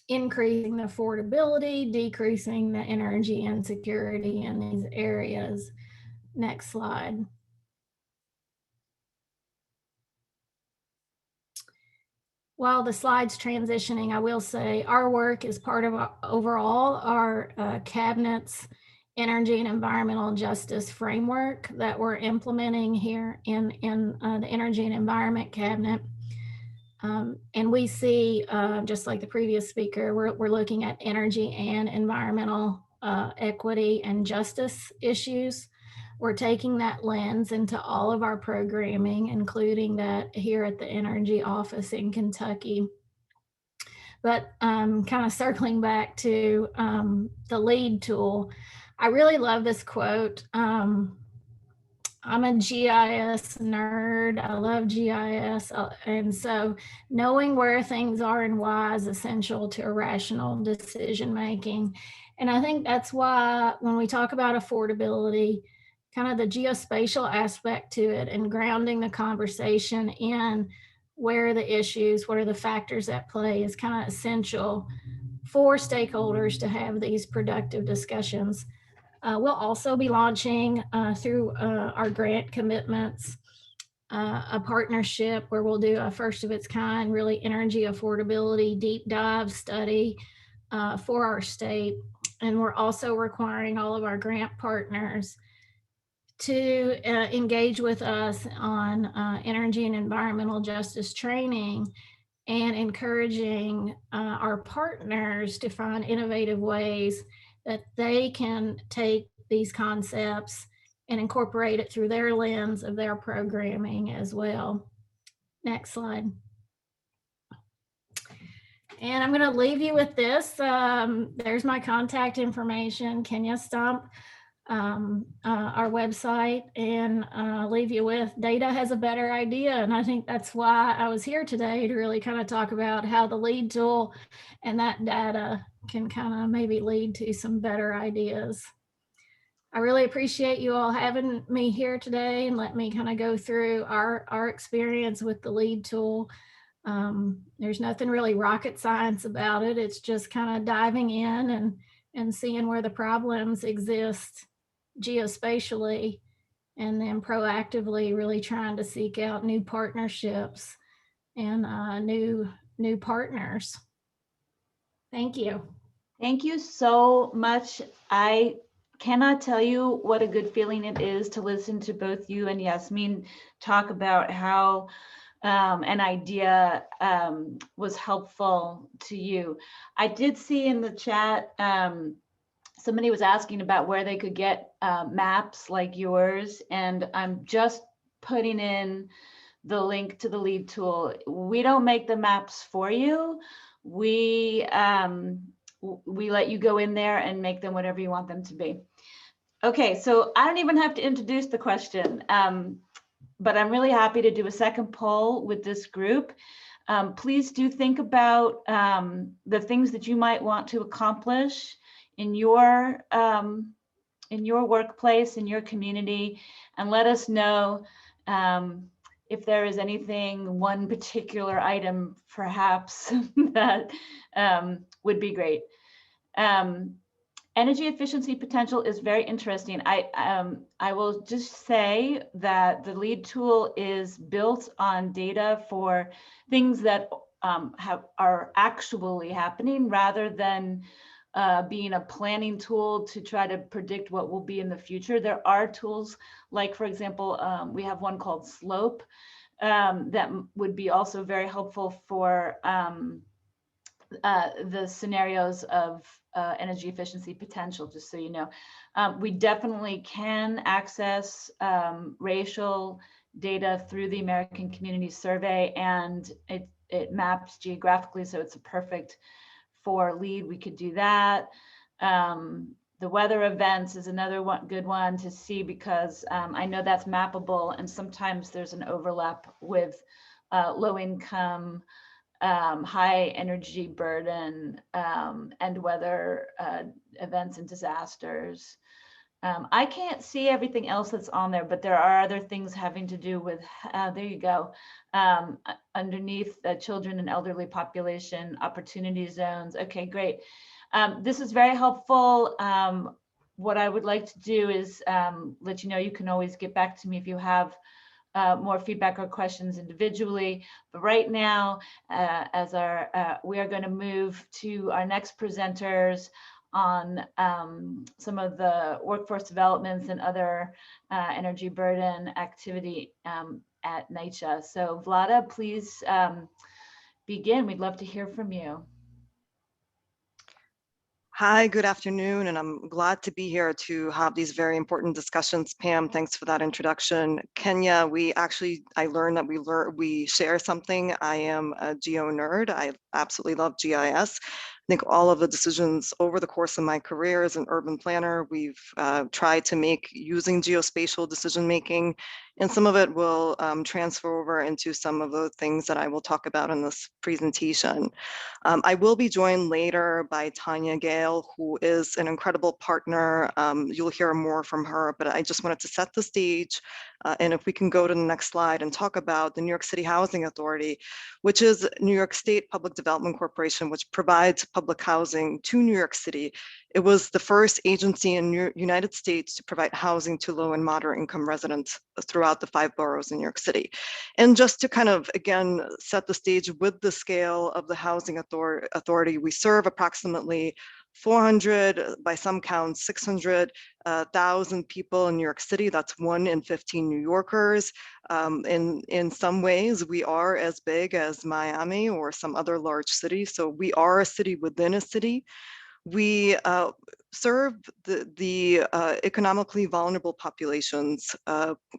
S3: increasing the affordability, decreasing the energy insecurity in these areas. Next slide. While the slide's transitioning, I will say our work is part of our cabinet's energy and environmental justice framework that we're implementing here in the Energy and Environment Cabinet. And we see, just like the previous speaker, we're looking at energy and environmental equity and justice issues. We're taking that lens into all of our programming, including that here at the Energy Office in Kentucky. But kind of circling back to the LEAD tool, I really love this quote. I'm a GIS nerd. I love GIS. And so knowing where things are and why is essential to irrational decision making. And I think that's why when we talk about affordability, kind of the geospatial aspect to it and grounding the conversation in where are the issues, what are the factors at play is kind of essential for stakeholders to have these productive discussions. We'll also be launching through our grant commitments, a partnership where we'll do a first of its kind, really energy affordability deep dive study for our state. And we're also requiring all of our grant partners to engage with us on energy and environmental justice training and encouraging our partners to find innovative ways that they can take these concepts and incorporate it through their lens of their programming as well. Next slide. And I'm going to leave you with this. There's my contact information, Kenya Stump, our website, and leave you with data has a better idea. And I think that's why I was here today, to really kind of talk about how the LEAD tool and that data can kind of maybe lead to some better ideas. I really appreciate you all having me here today and let me kind of go through our experience with the LEAD tool. There's nothing really rocket science about it. It's just kind of diving in and seeing where the problems exist geospatially, and then proactively really trying to seek out new partnerships and new partners. Thank you.
S1: Thank you so much. I cannot tell you what a good feeling it is to listen to both you and Yasmin talk about how an idea was helpful to you. I did see in the chat, somebody was asking about where they could get maps like yours, and I'm just putting in the link to the LEAD tool. We don't make the maps for you. We let you go in there and make them whatever you want them to be. Okay, so I don't even have to introduce the question, but I'm really happy to do a second poll with this group. Please do think about the things that you might want to accomplish in your workplace, in your community, and let us know if there is anything, one particular item perhaps that would be great. Energy efficiency potential is very interesting. I will just say that the LEAD tool is built on data for things that are actually happening rather than being a planning tool to try to predict what will be in the future. There are tools like, for example, we have one called Slope that would be also very helpful for the scenarios of energy efficiency potential, just so you know. We definitely can access racial data through the American Community Survey, and it maps geographically, so it's a perfect for LEAD. We could do that. The weather events is another good one to see, because I know that's mappable, and sometimes there's an overlap with low income, high energy burden, and weather events and disasters. I can't see everything else that's on there, but there are other things having to do with, there you go, underneath the children and elderly population, opportunity zones. Okay, great. This is very helpful. What I would like to do is let you know, you can always get back to me if you have more feedback or questions individually. But right now, we are going to move to our next presenters on some of the workforce developments and other energy burden activity at NYCHA. So Vlada, please begin. We'd love to hear from you.
S4: Hi, good afternoon, and I'm glad to be here to have these very important discussions. Pam, thanks for that introduction. Kenya, I learned that we share something. I am a geo nerd. I absolutely love GIS. I think all of the decisions over the course of my career as an urban planner, we've tried to make using geospatial decision making, and some of it will transfer over into some of the things that I will talk about in this presentation. I will be joined later by Tonya, Gayle, who is an incredible partner. You'll hear more from her, but I just wanted to set the stage. And if we can go to the next slide and talk about the New York City Housing Authority, which is New York State Public Development Corporation, which provides public housing to New York City. It was the first agency in the United States to provide housing to low and moderate income residents throughout the 5 boroughs in New York City. And just to kind of, again, set the stage with the scale of the Housing Authority, we serve approximately 400, by some counts, 600,000 people in New York City. That's 1 in 15 New Yorkers. In some ways, we are as big as Miami or some other large city. So we are a city within a city. We serve the economically vulnerable populations,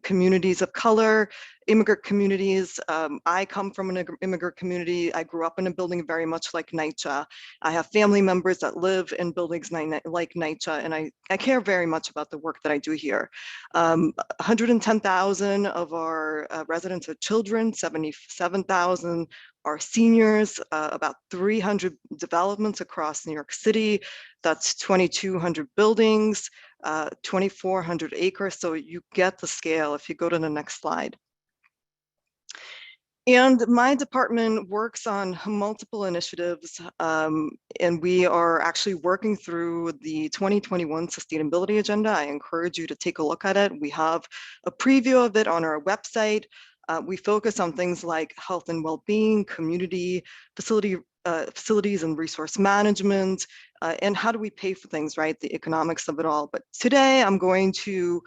S4: communities of color, immigrant communities. I come from an immigrant community. I grew up in a building very much like NYCHA. I have family members that live in buildings like NYCHA, and I care very much about the work that I do here. 110,000 of our residents are children, 77,000 are seniors, about 300 developments across New York City. That's 2,200 buildings, 2,400 acres. So you get the scale if you go to the next slide. And my department works on multiple initiatives, and we are actually working through the 2021 Sustainability Agenda. I encourage you to take a look at it. We have a preview of it on our website. We focus on things like health and well-being, community, facilities and resource management, and how do we pay for things, right? The economics of it all. But today I'm going to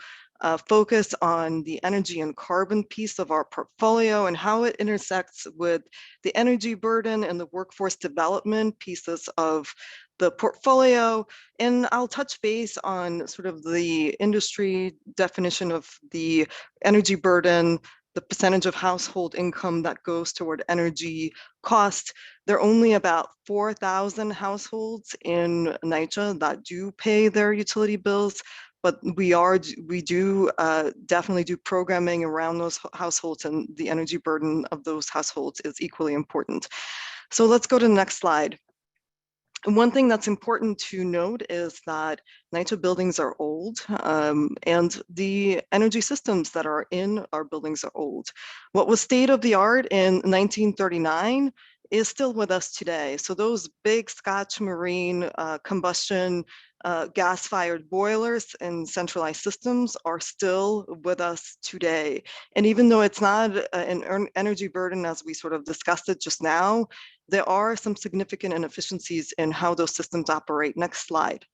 S4: focus on the energy and carbon piece of our portfolio and how it intersects with the energy burden and the workforce development pieces of the portfolio. And I'll touch base on sort of the industry definition of the energy burden, the percentage of household income that goes toward energy cost. There are only about 4,000 households in NYCHA that do pay their utility bills, but we do definitely do programming around those households, and the energy burden of those households is equally important. So let's go to the next slide. And one thing that's important to note is that NYCHA buildings are old, and the energy systems that are in our buildings are old. What was state of the art in 1939 is still with us today. So those big Scotch marine combustion gas-fired boilers and centralized systems are still with us today. And even though it's not an energy burden as we sort of discussed it just now, there are some significant inefficiencies in how those systems operate. Next slide.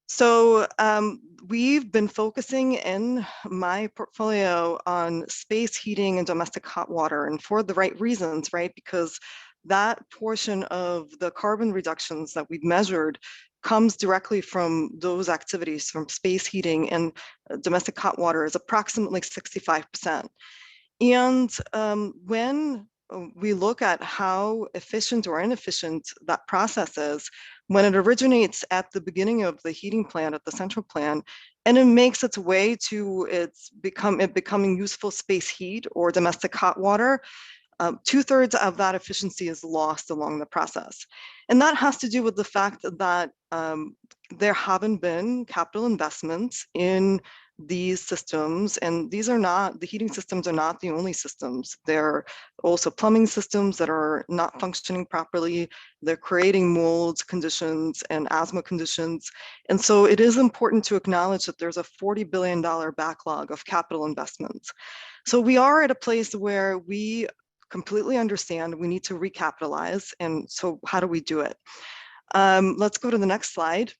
S4: So we've been focusing in my portfolio on space heating and domestic hot water, and for the right reasons, right? Because that portion of the carbon reductions that we've measured comes directly from those activities, from space heating, and domestic hot water is approximately 65%. And when we look at how efficient or inefficient that process is, when it originates at the beginning of the heating plant, at the central plant, and it makes its way to becoming useful space heat or domestic hot water, 2/3 of that efficiency is lost along the process. And that has to do with the fact that there haven't been capital investments in these systems, and these are not, the heating systems are not the only systems. There are also plumbing systems that are not functioning properly. They're creating mold conditions and asthma conditions. And so it is important to acknowledge that there's a $40 billion backlog of capital investments. So we are at a place where we completely understand we need to recapitalize. And so how do we do it? Let's go to the next slide.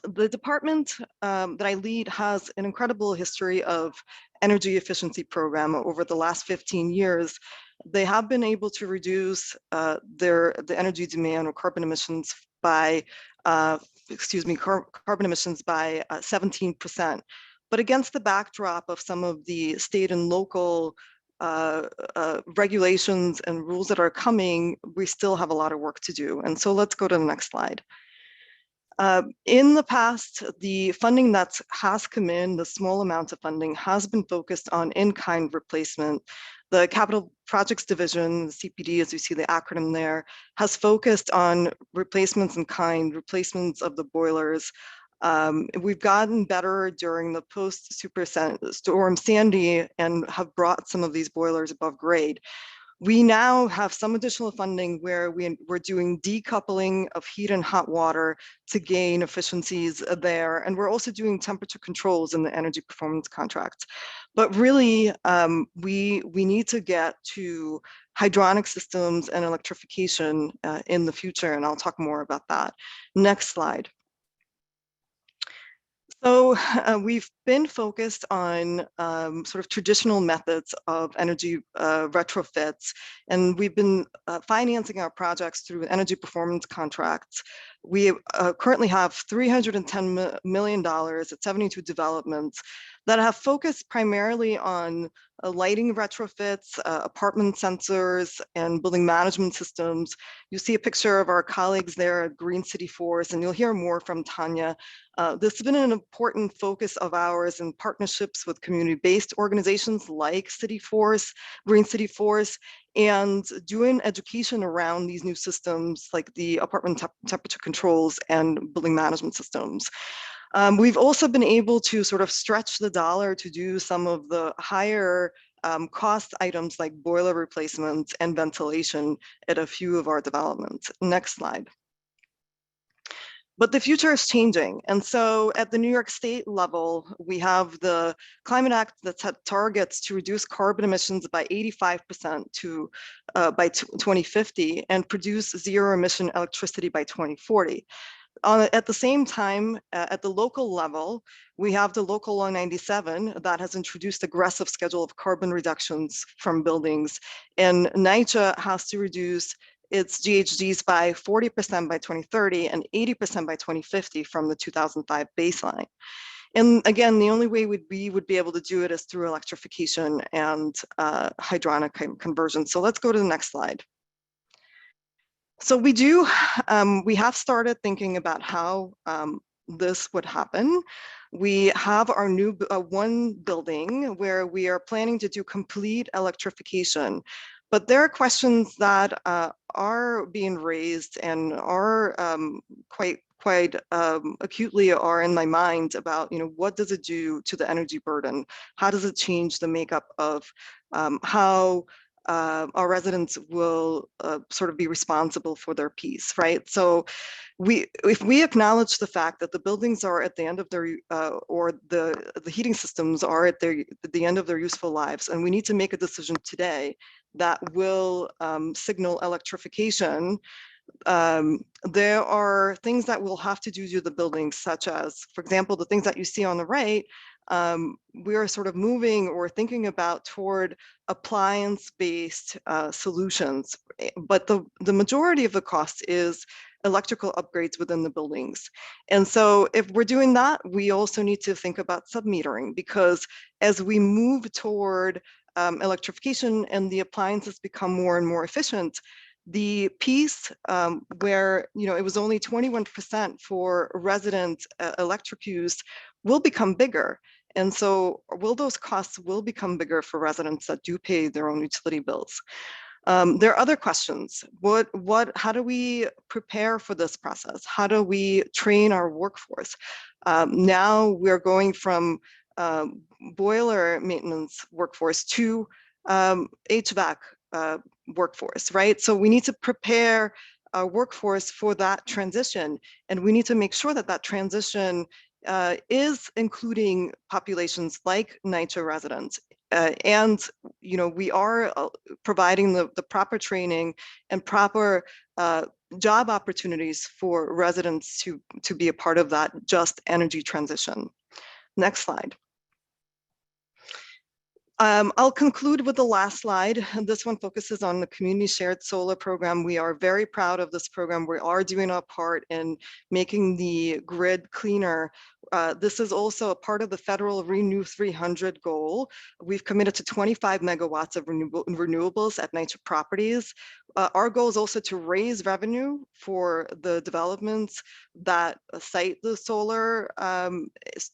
S4: The department that I lead has an incredible history of energy efficiency program over the last 15 years. They have been able to reduce the energy demand or carbon emissions by, carbon emissions by 17%. But against the backdrop of some of the state and local regulations and rules that are coming, we still have a lot of work to do. And so let's go to the next slide. In the past, the funding that has come in, the small amounts of funding, has been focused on in-kind replacement. The Capital Projects Division, the CPD, as you see the acronym there, has focused on replacements in kind, replacements of the boilers. We've gotten better during the post-Superstorm Sandy and have brought some of these boilers above grade. We now have some additional funding where we're doing decoupling of heat and hot water to gain efficiencies there. And we're also doing temperature controls in the energy performance contracts. But really, we need to get to hydronic systems and electrification in the future. And I'll talk more about that. Next slide. So we've been focused on sort of traditional methods of energy retrofits, and we've been financing our projects through energy performance contracts. We currently have $310 million at 72 developments that have focused primarily on lighting retrofits, apartment sensors, and building management systems. You see a picture of our colleagues there at Green City Force, and you'll hear more from Tonya. This has been an important focus of ours in partnerships with community-based organizations like City Force, Green City Force, and doing education around these new systems like the apartment temperature controls and building management systems. We've also been able to sort of stretch the dollar to do some of the higher cost items like boiler replacements and ventilation at a few of our developments. Next slide. But the future is changing. And so at the New York State level, we have the Climate Act that set targets to reduce carbon emissions by 85% by 2050 and produce zero emission electricity by 2040. At the same time, at the local level, we have the Local Law 97 that has introduced aggressive schedule of carbon reductions from buildings. And NYCHA has to reduce its GHGs by 40% by 2030 and 80% by 2050 from the 2005 baseline. And again, the only way we would be able to do it is through electrification and hydronic conversion. So let's go to the next slide. So we have started thinking about how this would happen. We have our new one building where we are planning to do complete electrification. But there are questions that are being raised and are quite acutely are in my mind about, what does it do to the energy burden? How does it change the makeup of how our residents will sort of be responsible for their piece, right? So if we acknowledge the fact that the buildings are at the end of their, or the heating systems are at the end of their useful lives, and we need to make a decision today that will signal electrification, there are things that we'll have to do to the buildings, such as, for example, the things that you see on the right. We are sort of moving or thinking about toward appliance-based solutions, but the majority of the cost is electrical upgrades within the buildings. And so if we're doing that, we also need to think about submetering, because as we move toward electrification and the appliances become more and more efficient, the piece where it was only 21% for resident electric use will become bigger. And so those costs will become bigger for residents that do pay their own utility bills. There are other questions. How do we prepare for this process? How do we train our workforce? Now we're going from boiler maintenance workforce to HVAC workforce, right? So we need to prepare our workforce for that transition, and we need to make sure that that transition is including populations like NYCHA residents. And we are providing the proper training and proper job opportunities for residents to be a part of that just energy transition. Next slide. I'll conclude with the last slide. This one focuses on the community shared solar program. We are very proud of this program. We are doing our part in making the grid cleaner. This is also a part of the federal Renew 300 goal. We've committed to 25 megawatts of renewables at NYCHA properties. Our goal is also to raise revenue for the developments that site the solar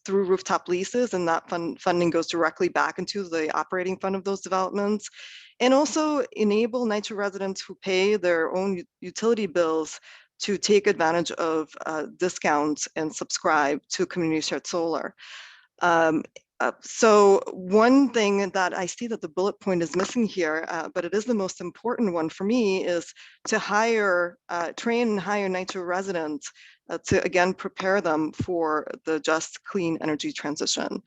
S4: through rooftop leases, and that funding goes directly back into the operating fund of those developments, and also enable NYCHA residents who pay their own utility bills to take advantage of discounts and subscribe to community shared solar. So one thing that I see that the bullet point is missing here, but it is the most important one for me, is to train and hire NYCHA residents to again prepare them for the just clean energy transition.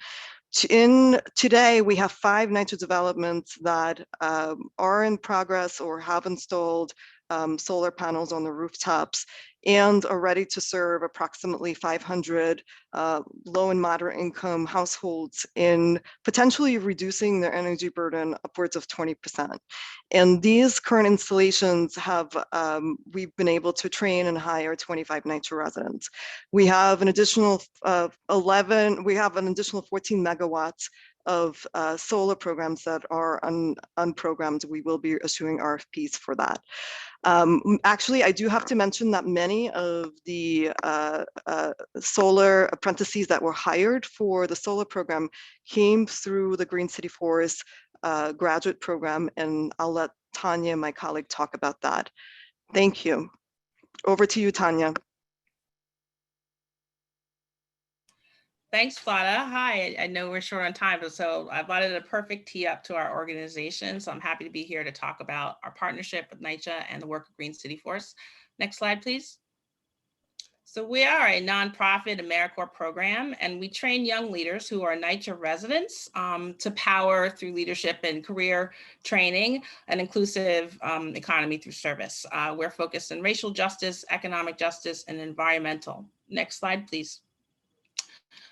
S4: Today, we have 5 NYCHA developments that are in progress or have installed solar panels on the rooftops and are ready to serve approximately 500 low and moderate income households in potentially reducing their energy burden upwards of 20%. And these current installations have, we've been able to train and hire 25 NYCHA residents. We have an additional 14 megawatts of solar programs that are unprogrammed. We will be issuing RFPs for that. Actually, I do have to mention that many of the solar apprentices that were hired for the solar program came through the Green City Forest graduate program, and I'll let Tonya, my colleague, talk about that. Thank you. Over to you, Tonya.
S5: Thanks, Vlada. Hi, I know we're short on time, so Vlada did a perfect tee up to our organization. So I'm happy to be here to talk about our partnership with NYCHA and the work of Green City Force. Next slide, please. So we are a nonprofit AmeriCorps program, and we train young leaders who are NYCHA residents to power through leadership and career training an inclusive economy through service. We're focused on racial justice, economic justice, and environmental. Next slide, please.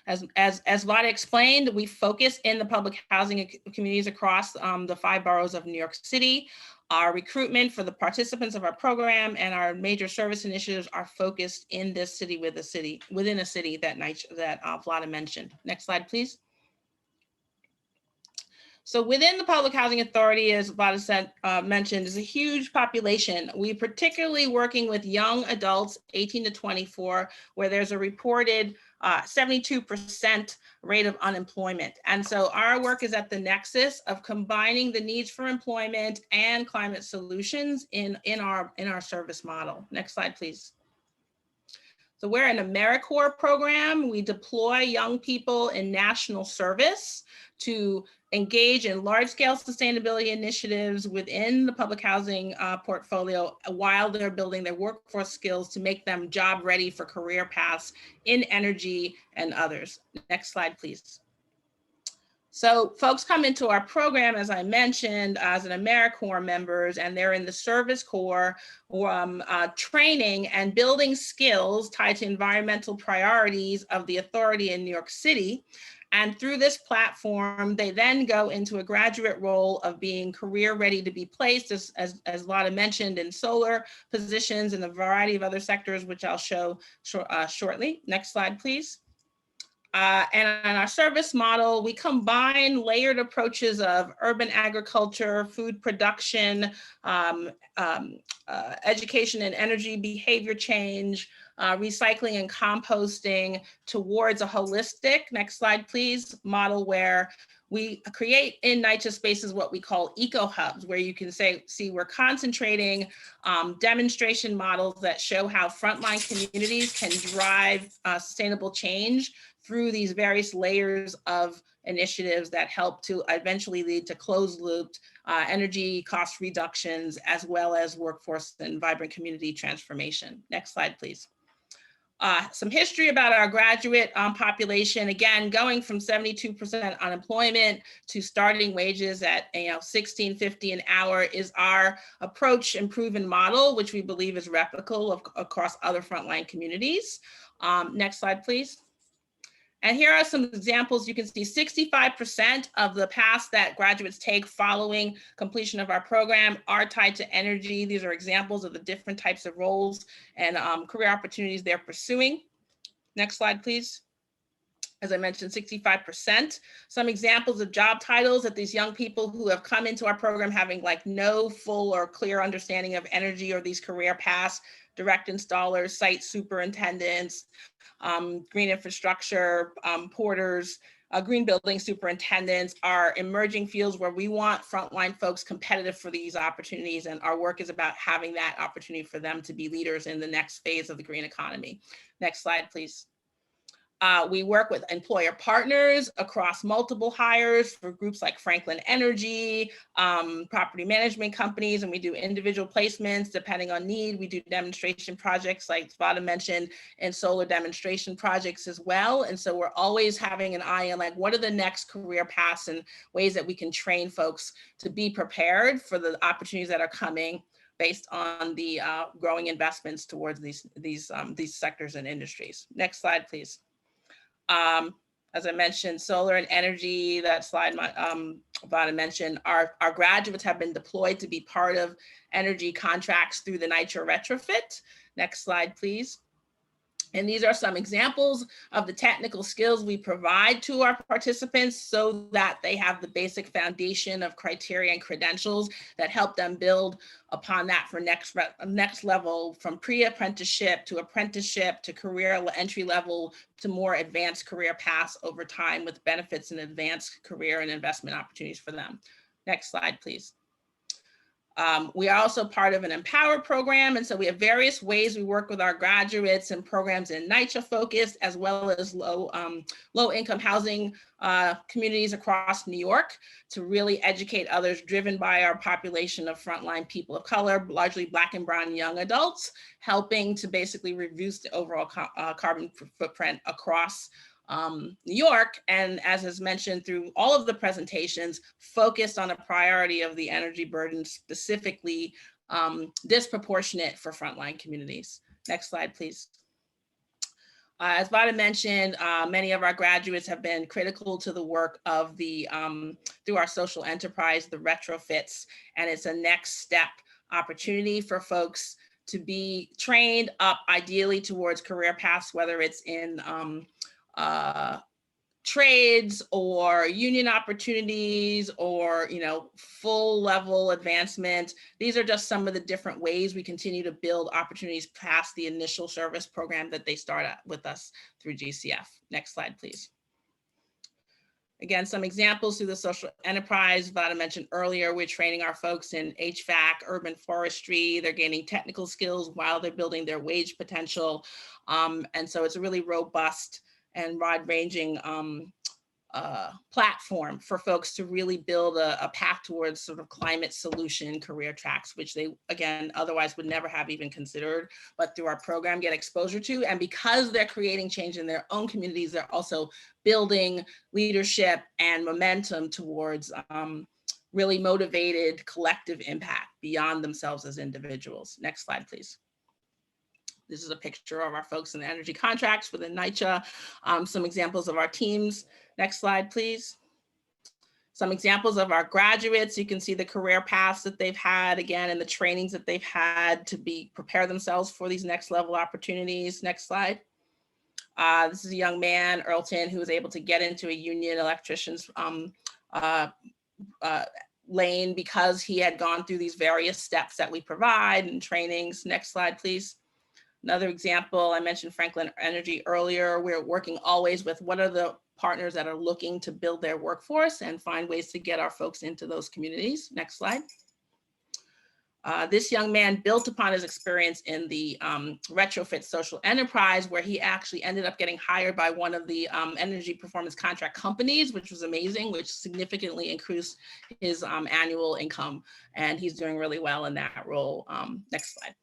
S5: As Vlada explained, we focus in the public housing communities across the 5 boroughs of New York City. Our recruitment for the participants of our program and our major service initiatives are focused in this city, within a city that Vlada mentioned. Next slide, please. So within the Public Housing Authority, as Vlada said, mentioned, is a huge population. We particularly working with young adults, 18 to 24, where there's a reported 72% rate of unemployment. And so our work is at the nexus of combining the needs for employment and climate solutions in our service model. Next slide, please. So we're an AmeriCorps program. We deploy young people in national service to engage in large-scale sustainability initiatives within the public housing portfolio while they're building their workforce skills to make them job ready for career paths in energy and others. Next slide, please. So folks come into our program, as I mentioned, as an AmeriCorps members, and they're in the service corps training and building skills tied to environmental priorities of the authority in New York City. And through this platform, they then go into a graduate role of being career ready to be placed, as Vlada mentioned, in solar positions and a variety of other sectors, which I'll show shortly. Next slide, please. And in our service model, we combine layered approaches of urban agriculture, food production, education and energy behavior change, recycling and composting towards a holistic, next slide please, model where we create in NYCHA spaces what we call eco hubs, where you can see we're concentrating demonstration models that show how frontline communities can drive sustainable change through these various layers of initiatives that help to eventually lead to closed loop energy cost reductions, as well as workforce and vibrant community transformation. Next slide, please. Some history about our graduate population, again, going from 72% unemployment to starting wages at $16.50 an hour is our approach and proven model, which we believe is replicable across other frontline communities. Next slide, please. And here are some examples. You can see 65% of the paths that graduates take following completion of our program are tied to energy. These are examples of the different types of roles and career opportunities they're pursuing. Next slide, please. As I mentioned, 65%. Some examples of job titles that these young people who have come into our program having like no full or clear understanding of energy or these career paths: direct installers, site superintendents, green infrastructure, porters, green building superintendents are emerging fields where we want frontline folks competitive for these opportunities. And our work is about having that opportunity for them to be leaders in the next phase of the green economy. Next slide, please. We work with employer partners across multiple hires for groups like Franklin Energy, property management companies, and we do individual placements depending on need. We do demonstration projects like Vlada mentioned, and solar demonstration projects as well. And so we're always having an eye on like, what are the next career paths and ways that we can train folks to be prepared for the opportunities that are coming based on the growing investments towards these sectors and industries. Next slide, please. As I mentioned, solar and energy, that slide Vlada mentioned, our graduates have been deployed to be part of energy contracts through the NYCHA retrofit. Next slide, please. And these are some examples of the technical skills we provide to our participants so that they have the basic foundation of criteria and credentials that help them build upon that for next level, from pre-apprenticeship to career entry level to more advanced career paths over time, with benefits and advanced career and investment opportunities for them. Next slide, please. We are also part of an Empower program, and so we have various ways we work with our graduates and programs in NYCHA focused, as well as low income housing communities across New York, to really educate others, driven by our population of frontline people of color, largely Black and brown young adults, helping to basically reduce the overall carbon footprint across New York, and as is mentioned through all of the presentations, focused on a priority of the energy burden, specifically disproportionate for frontline communities. Next slide, please. As Vlada mentioned, many of our graduates have been critical to the work of the, through our social enterprise, the retrofits, and it's a next step opportunity for folks to be trained up ideally towards career paths, whether it's in trades or union opportunities or, full level advancement. These are just some of the different ways we continue to build opportunities past the initial service program that they start with us through GCF. Next slide, please. Again, some examples through the social enterprise. Vlada mentioned earlier, we're training our folks in HVAC, urban forestry. They're gaining technical skills while they're building their wage potential. And so it's a really robust and wide-ranging platform for folks to really build a path towards sort of climate solution career tracks, which they, again, otherwise would never have even considered, but through our program get exposure to. And because they're creating change in their own communities, they're also building leadership and momentum towards really motivated collective impact beyond themselves as individuals. Next slide, please. This is a picture of our folks in the energy contracts within NYCHA, some examples of our teams. Next slide, please. Some examples of our graduates. You can see the career paths that they've had, again, and the trainings that they've had to prepare themselves for these next level opportunities. Next slide. This is a young man, Earlton, who was able to get into a union electrician's lane because he had gone through these various steps that we provide and trainings. Next slide, please. Another example, I mentioned Franklin Energy earlier. We're working always with what are the partners that are looking to build their workforce and find ways to get our folks into those communities. Next slide. This young man built upon his experience in the retrofit social enterprise, where he actually ended up getting hired by one of the energy performance contract companies, which was amazing, which significantly increased his annual income. And he's doing really well in that role. Next slide.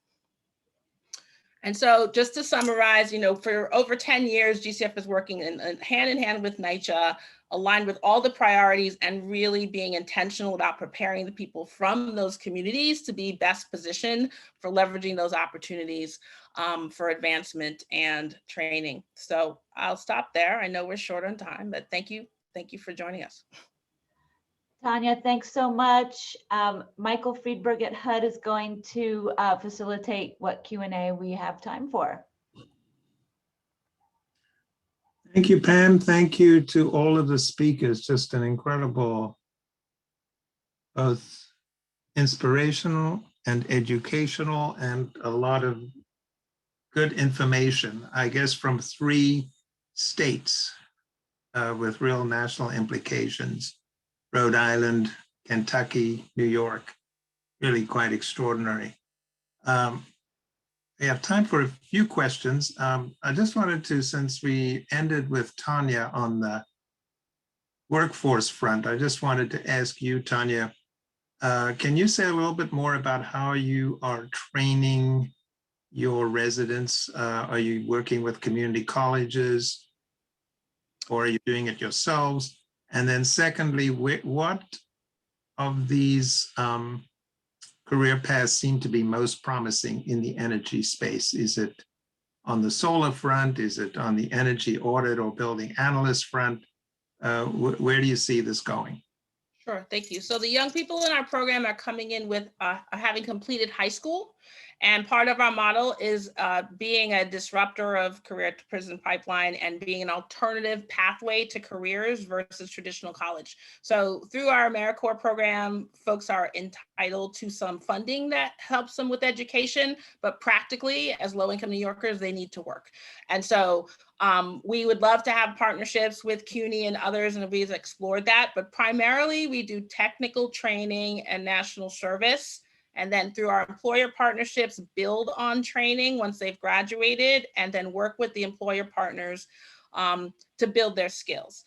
S5: And so just to summarize, for over 10 years, GCF is working hand in hand with NYCHA, aligned with all the priorities and really being intentional about preparing the people from those communities to be best positioned for leveraging those opportunities for advancement and training. So I'll stop there. I know we're short on time, but thank you. Thank you for joining us.
S1: Tonya, thanks so much. Michael Friedberg at HUD is going to facilitate what Q&A we have time for.
S6: Thank you, Pam. Thank you to all of the speakers. Just an incredible, both inspirational and educational, and a lot of good information, I guess, from 3 states with real national implications. Rhode Island, Kentucky, New York, really quite extraordinary. We have time for a few questions. I just wanted to, since we ended with Tonya on the workforce front, I just wanted to ask you, Tonya, can you say a little bit more about how you are training your residents? Are you working with community colleges, or are you doing it yourselves? And then secondly, what of these career paths seem to be most promising in the energy space? Is it on the solar front? Is it on the energy audit or building analyst front? Where do you see this going?
S5: Sure, thank you. So the young people in our program are coming in with having completed high school. And part of our model is being a disruptor of career to prison pipeline and being an alternative pathway to careers versus traditional college. So through our AmeriCorps program, folks are entitled to some funding that helps them with education, but practically as low-income New Yorkers, they need to work. And so we would love to have partnerships with CUNY and others, and we've explored that, but primarily we do technical training and national service. And then through our employer partnerships, build on training once they've graduated, and then work with the employer partners to build their skills.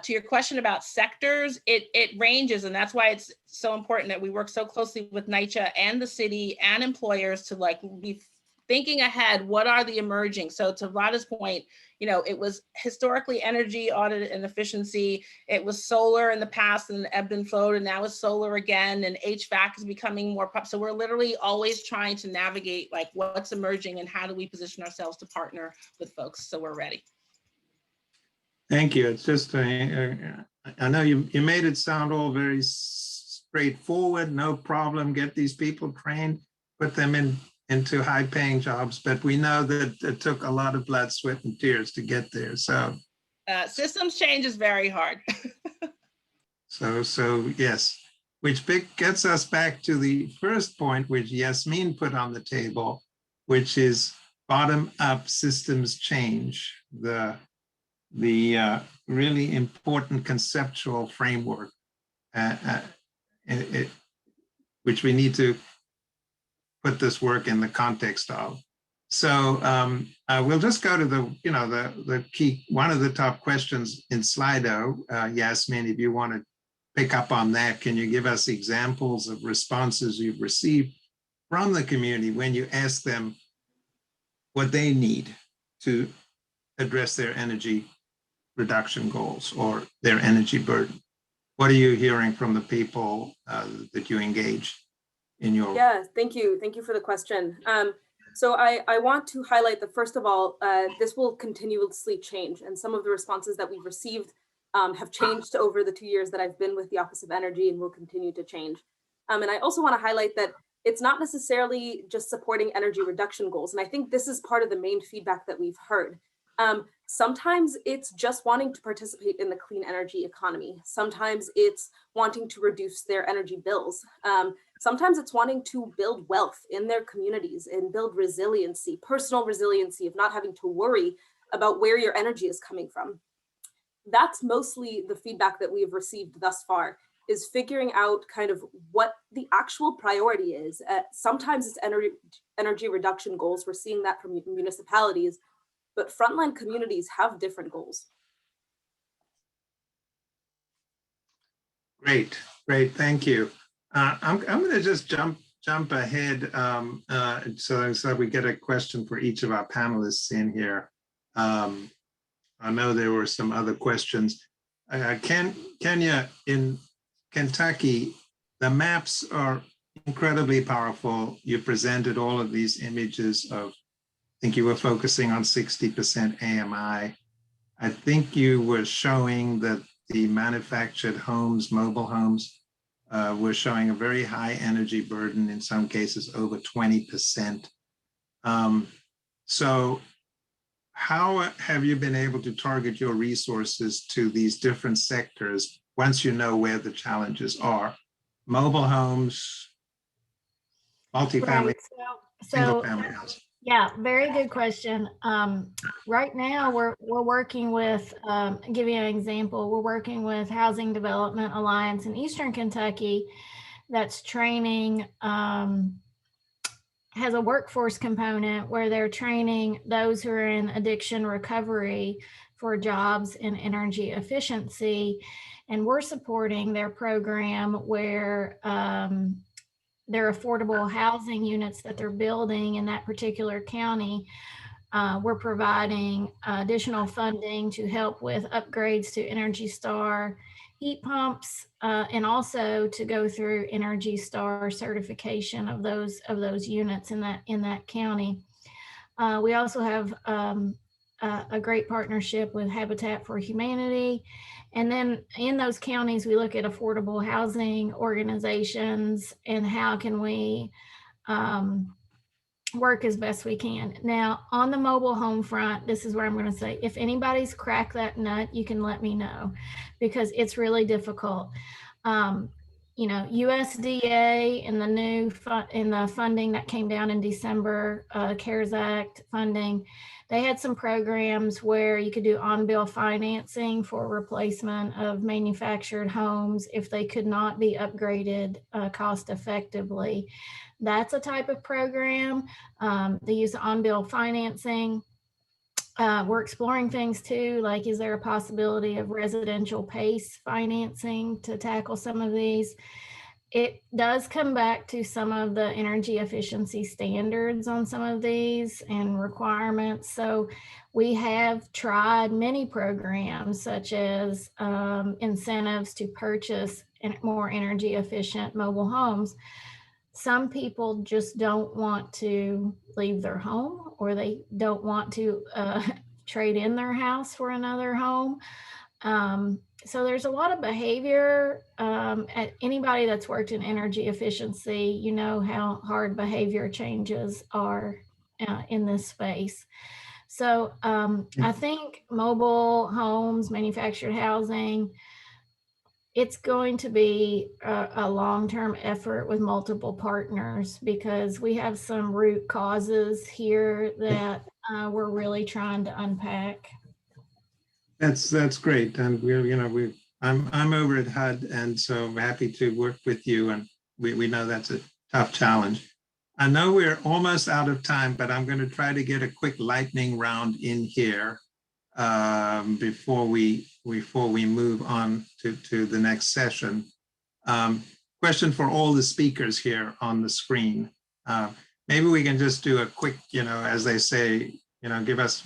S5: To your question about sectors, it ranges, and that's why it's so important that we work so closely with NYCHA and the city and employers to be thinking ahead. What are the emerging? So to Vlada's point, it was historically energy audit and efficiency. It was solar in the past and ebbed and flowed, and now it's solar again, and HVAC is becoming more pop. So we're literally always trying to navigate what's emerging and how do we position ourselves to partner with folks so we're ready.
S6: Thank you. It's just, I know you made it sound all very straightforward, no problem, get these people trained, put them into high-paying jobs, but we know that it took a lot of blood, sweat, and tears to get there. So
S5: Systems change is very hard.
S6: So yes, which gets us back to the first point, which Yasmin put on the table, which is bottom-up systems change, the really important conceptual framework, which we need to put this work in the context of. So we'll just go to the key, one of the top questions in Slido. Yasmin, if you want to pick up on that, can you give us examples of responses you've received from the community when you ask them what they need to address their energy reduction goals or their energy burden? What are you hearing from the people that you engage in your?
S2: Yeah, thank you. Thank you for the question. So I want to highlight that, first of all, this will continuously change, and some of the responses that we've received have changed over the 2 years that I've been with the Office of Energy and will continue to change. And I also want to highlight that it's not necessarily just supporting energy reduction goals. And I think this is part of the main feedback that we've heard. Sometimes it's just wanting to participate in the clean energy economy. Sometimes it's wanting to reduce their energy bills. Sometimes it's wanting to build wealth in their communities and build resiliency, personal resiliency of not having to worry about where your energy is coming from. That's mostly the feedback that we have received thus far, is figuring out kind of what the actual priority is. Sometimes it's energy reduction goals. We're seeing that from municipalities, but frontline communities have different goals.
S6: Great, thank you. I'm going to just jump ahead so we get a question for each of our panelists in here. I know there were some other questions. Kenya, in Kentucky, the maps are incredibly powerful. You presented all of these images of, I think you were focusing on 60% AMI. I think you were showing that the manufactured homes, mobile homes, were showing a very high energy burden, in some cases over 20%. So how have you been able to target your resources to these different sectors once you know where the challenges are? Mobile homes, multifamily,
S3: Right.
S6: single family house.
S3: Yeah, very good question. Right now, we're working with, give you an example, we're working with Housing Development Alliance in Eastern Kentucky that's training, has a workforce component where they're training those who are in addiction recovery for jobs in energy efficiency. And we're supporting their program where their affordable housing units that they're building in that particular county. We're providing additional funding to help with upgrades to Energy Star heat pumps, and also to go through Energy Star certification of those units in that county. We also have a great partnership with Habitat for Humanity. And then in those counties, we look at affordable housing organizations and how can we work as best we can. Now, on the mobile home front, this is where I'm going to say, if anybody's cracked that nut, you can let me know, because it's really difficult. You know, USDA and the new funding that came down in December, CARES Act funding, they had some programs where you could do on-bill financing for replacement of manufactured homes if they could not be upgraded cost effectively. That's a type of program. They use on-bill financing. We're exploring things too, like, is there a possibility of residential PACE financing to tackle some of these? It does come back to some of the energy efficiency standards on some of these and requirements. So we have tried many programs, such as incentives to purchase more energy efficient mobile homes. Some people just don't want to leave their home, or they don't want to trade in their house for another home. So there's a lot of behavior. Anybody that's worked in energy efficiency, you know how hard behavior changes are in this space. So I think mobile homes, manufactured housing, it's going to be a long-term effort with multiple partners because we have some root causes here that we're really trying to unpack.
S6: That's great. And I'm over at HUD, and so I'm happy to work with you. And we know that's a tough challenge. I know we're almost out of time, but I'm going to try to get a quick lightning round in here before we move on to the next session. Question for all the speakers here on the screen. Maybe we can just do a quick, as they say, give us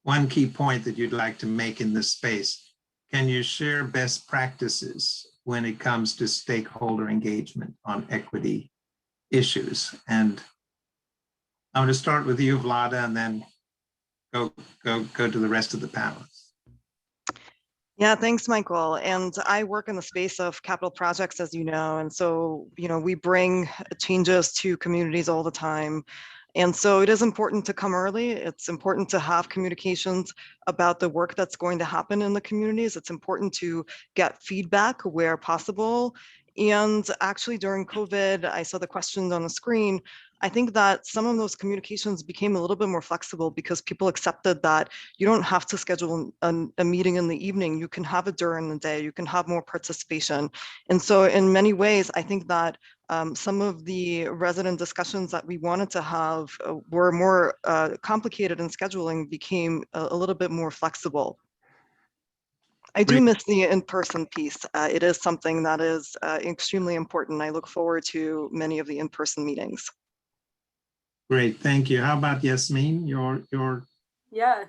S6: one key point that you'd like to make in this space. Can you share best practices when it comes to stakeholder engagement on equity issues? And I'm going to start with you, Vlada, and then go to the rest of the panelists.
S4: Yeah, thanks, Michael. And I work in the space of capital projects, as you know, and so, we bring changes to communities all the time. And so it is important to come early. It's important to have communications about the work that's going to happen in the communities. It's important to get feedback where possible. And actually during COVID, I saw the questions on the screen. I think that some of those communications became a little bit more flexible because people accepted that you don't have to schedule a meeting in the evening. You can have it during the day. You can have more participation. And so in many ways, I think that some of the resident discussions that we wanted to have were more complicated, and scheduling became a little bit more flexible. I do miss the in-person piece. It is something that is extremely important. I look forward to many of the in-person meetings.
S6: Great, thank you. How about Yasmine?
S2: Yeah,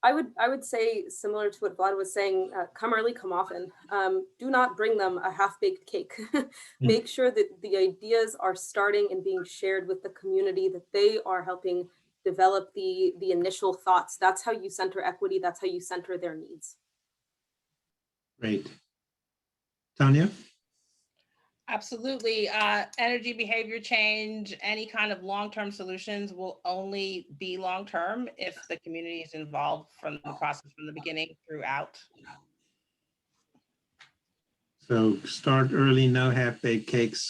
S2: I would say similar to what Vlad was saying, come early, come often. Do not bring them a half-baked cake. Make sure that the ideas are starting and being shared with the community, that they are helping develop the initial thoughts. That's how you center equity. That's how you center their needs.
S6: Great. Tonya?
S5: Absolutely. Energy behavior change, any kind of long-term solutions will only be long-term if the community is involved from the process from the beginning throughout.
S6: So start early, no half-baked cakes.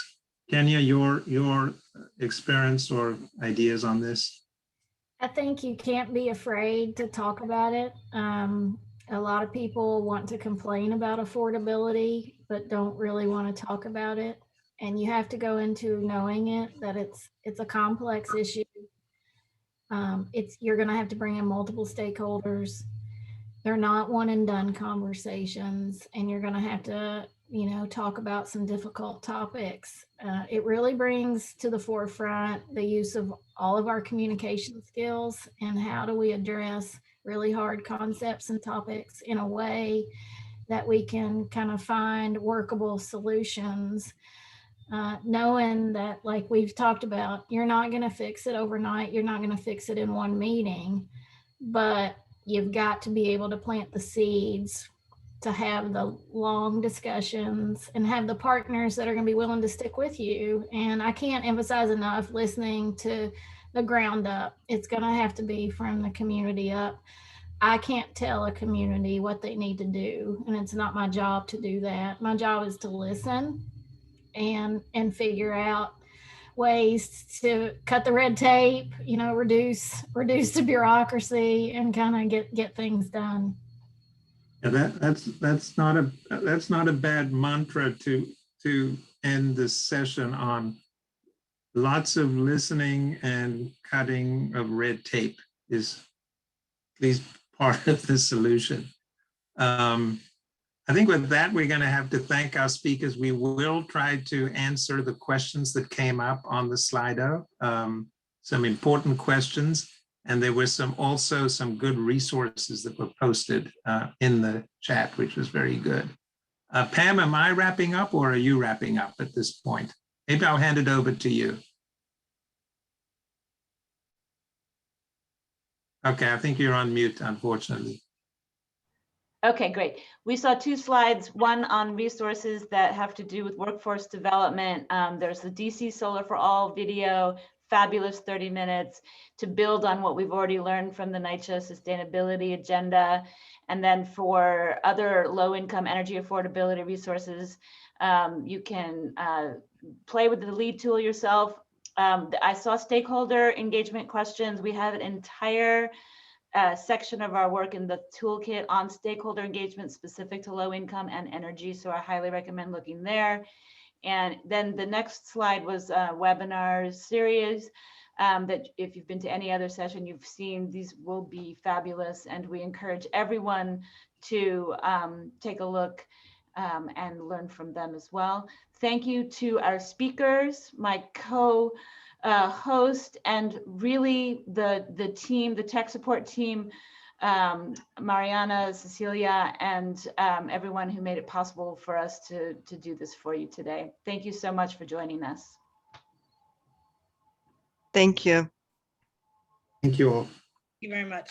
S6: Kenya, your experience or ideas on this?
S3: I think you can't be afraid to talk about it. A lot of people want to complain about affordability, but don't really want to talk about it. And you have to go into knowing it, that it's a complex issue. You're going to have to bring in multiple stakeholders. They're not one and done conversations, and you're going to have to, talk about some difficult topics. It really brings to the forefront the use of all of our communication skills and how do we address really hard concepts and topics in a way that we can kind of find workable solutions, knowing that, like we've talked about, you're not going to fix it overnight. You're not going to fix it in one meeting, but you've got to be able to plant the seeds to have the long discussions and have the partners that are going to be willing to stick with you. And I can't emphasize enough listening to the ground up. It's going to have to be from the community up. I can't tell a community what they need to do, and it's not my job to do that. My job is to listen and figure out ways to cut the red tape, reduce the bureaucracy and kind of get things done.
S6: Yeah, that's not a bad mantra to end this session on. Lots of listening and cutting of red tape is at least part of the solution. I think with that, we're going to have to thank our speakers. We will try to answer the questions that came up on the Slido, some important questions. And there were also some good resources that were posted in the chat, which was very good. Pam, am I wrapping up or are you wrapping up at this point? Maybe I'll hand it over to you. Okay, I think you're on mute, unfortunately.
S1: Okay, great. We saw two slides, one on resources that have to do with workforce development. There's the DC Solar for All video, fabulous 30 minutes to build on what we've already learned from the NYCHA sustainability agenda. And then for other low-income energy affordability resources, you can play with the lead tool yourself. I saw stakeholder engagement questions. We have an entire section of our work in the toolkit on stakeholder engagement specific to low income and energy. So I highly recommend looking there. And then the next slide was a webinar series that if you've been to any other session, you've seen these will be fabulous. And we encourage everyone to take a look and learn from them as well. Thank you to our speakers, my co-host, and really the team, the tech support team, Mariana, Cecilia, and everyone who made it possible for us to do this for you today. Thank you so much for joining us.
S4: Thank you.
S6: Thank you all.
S5: Thank you very much.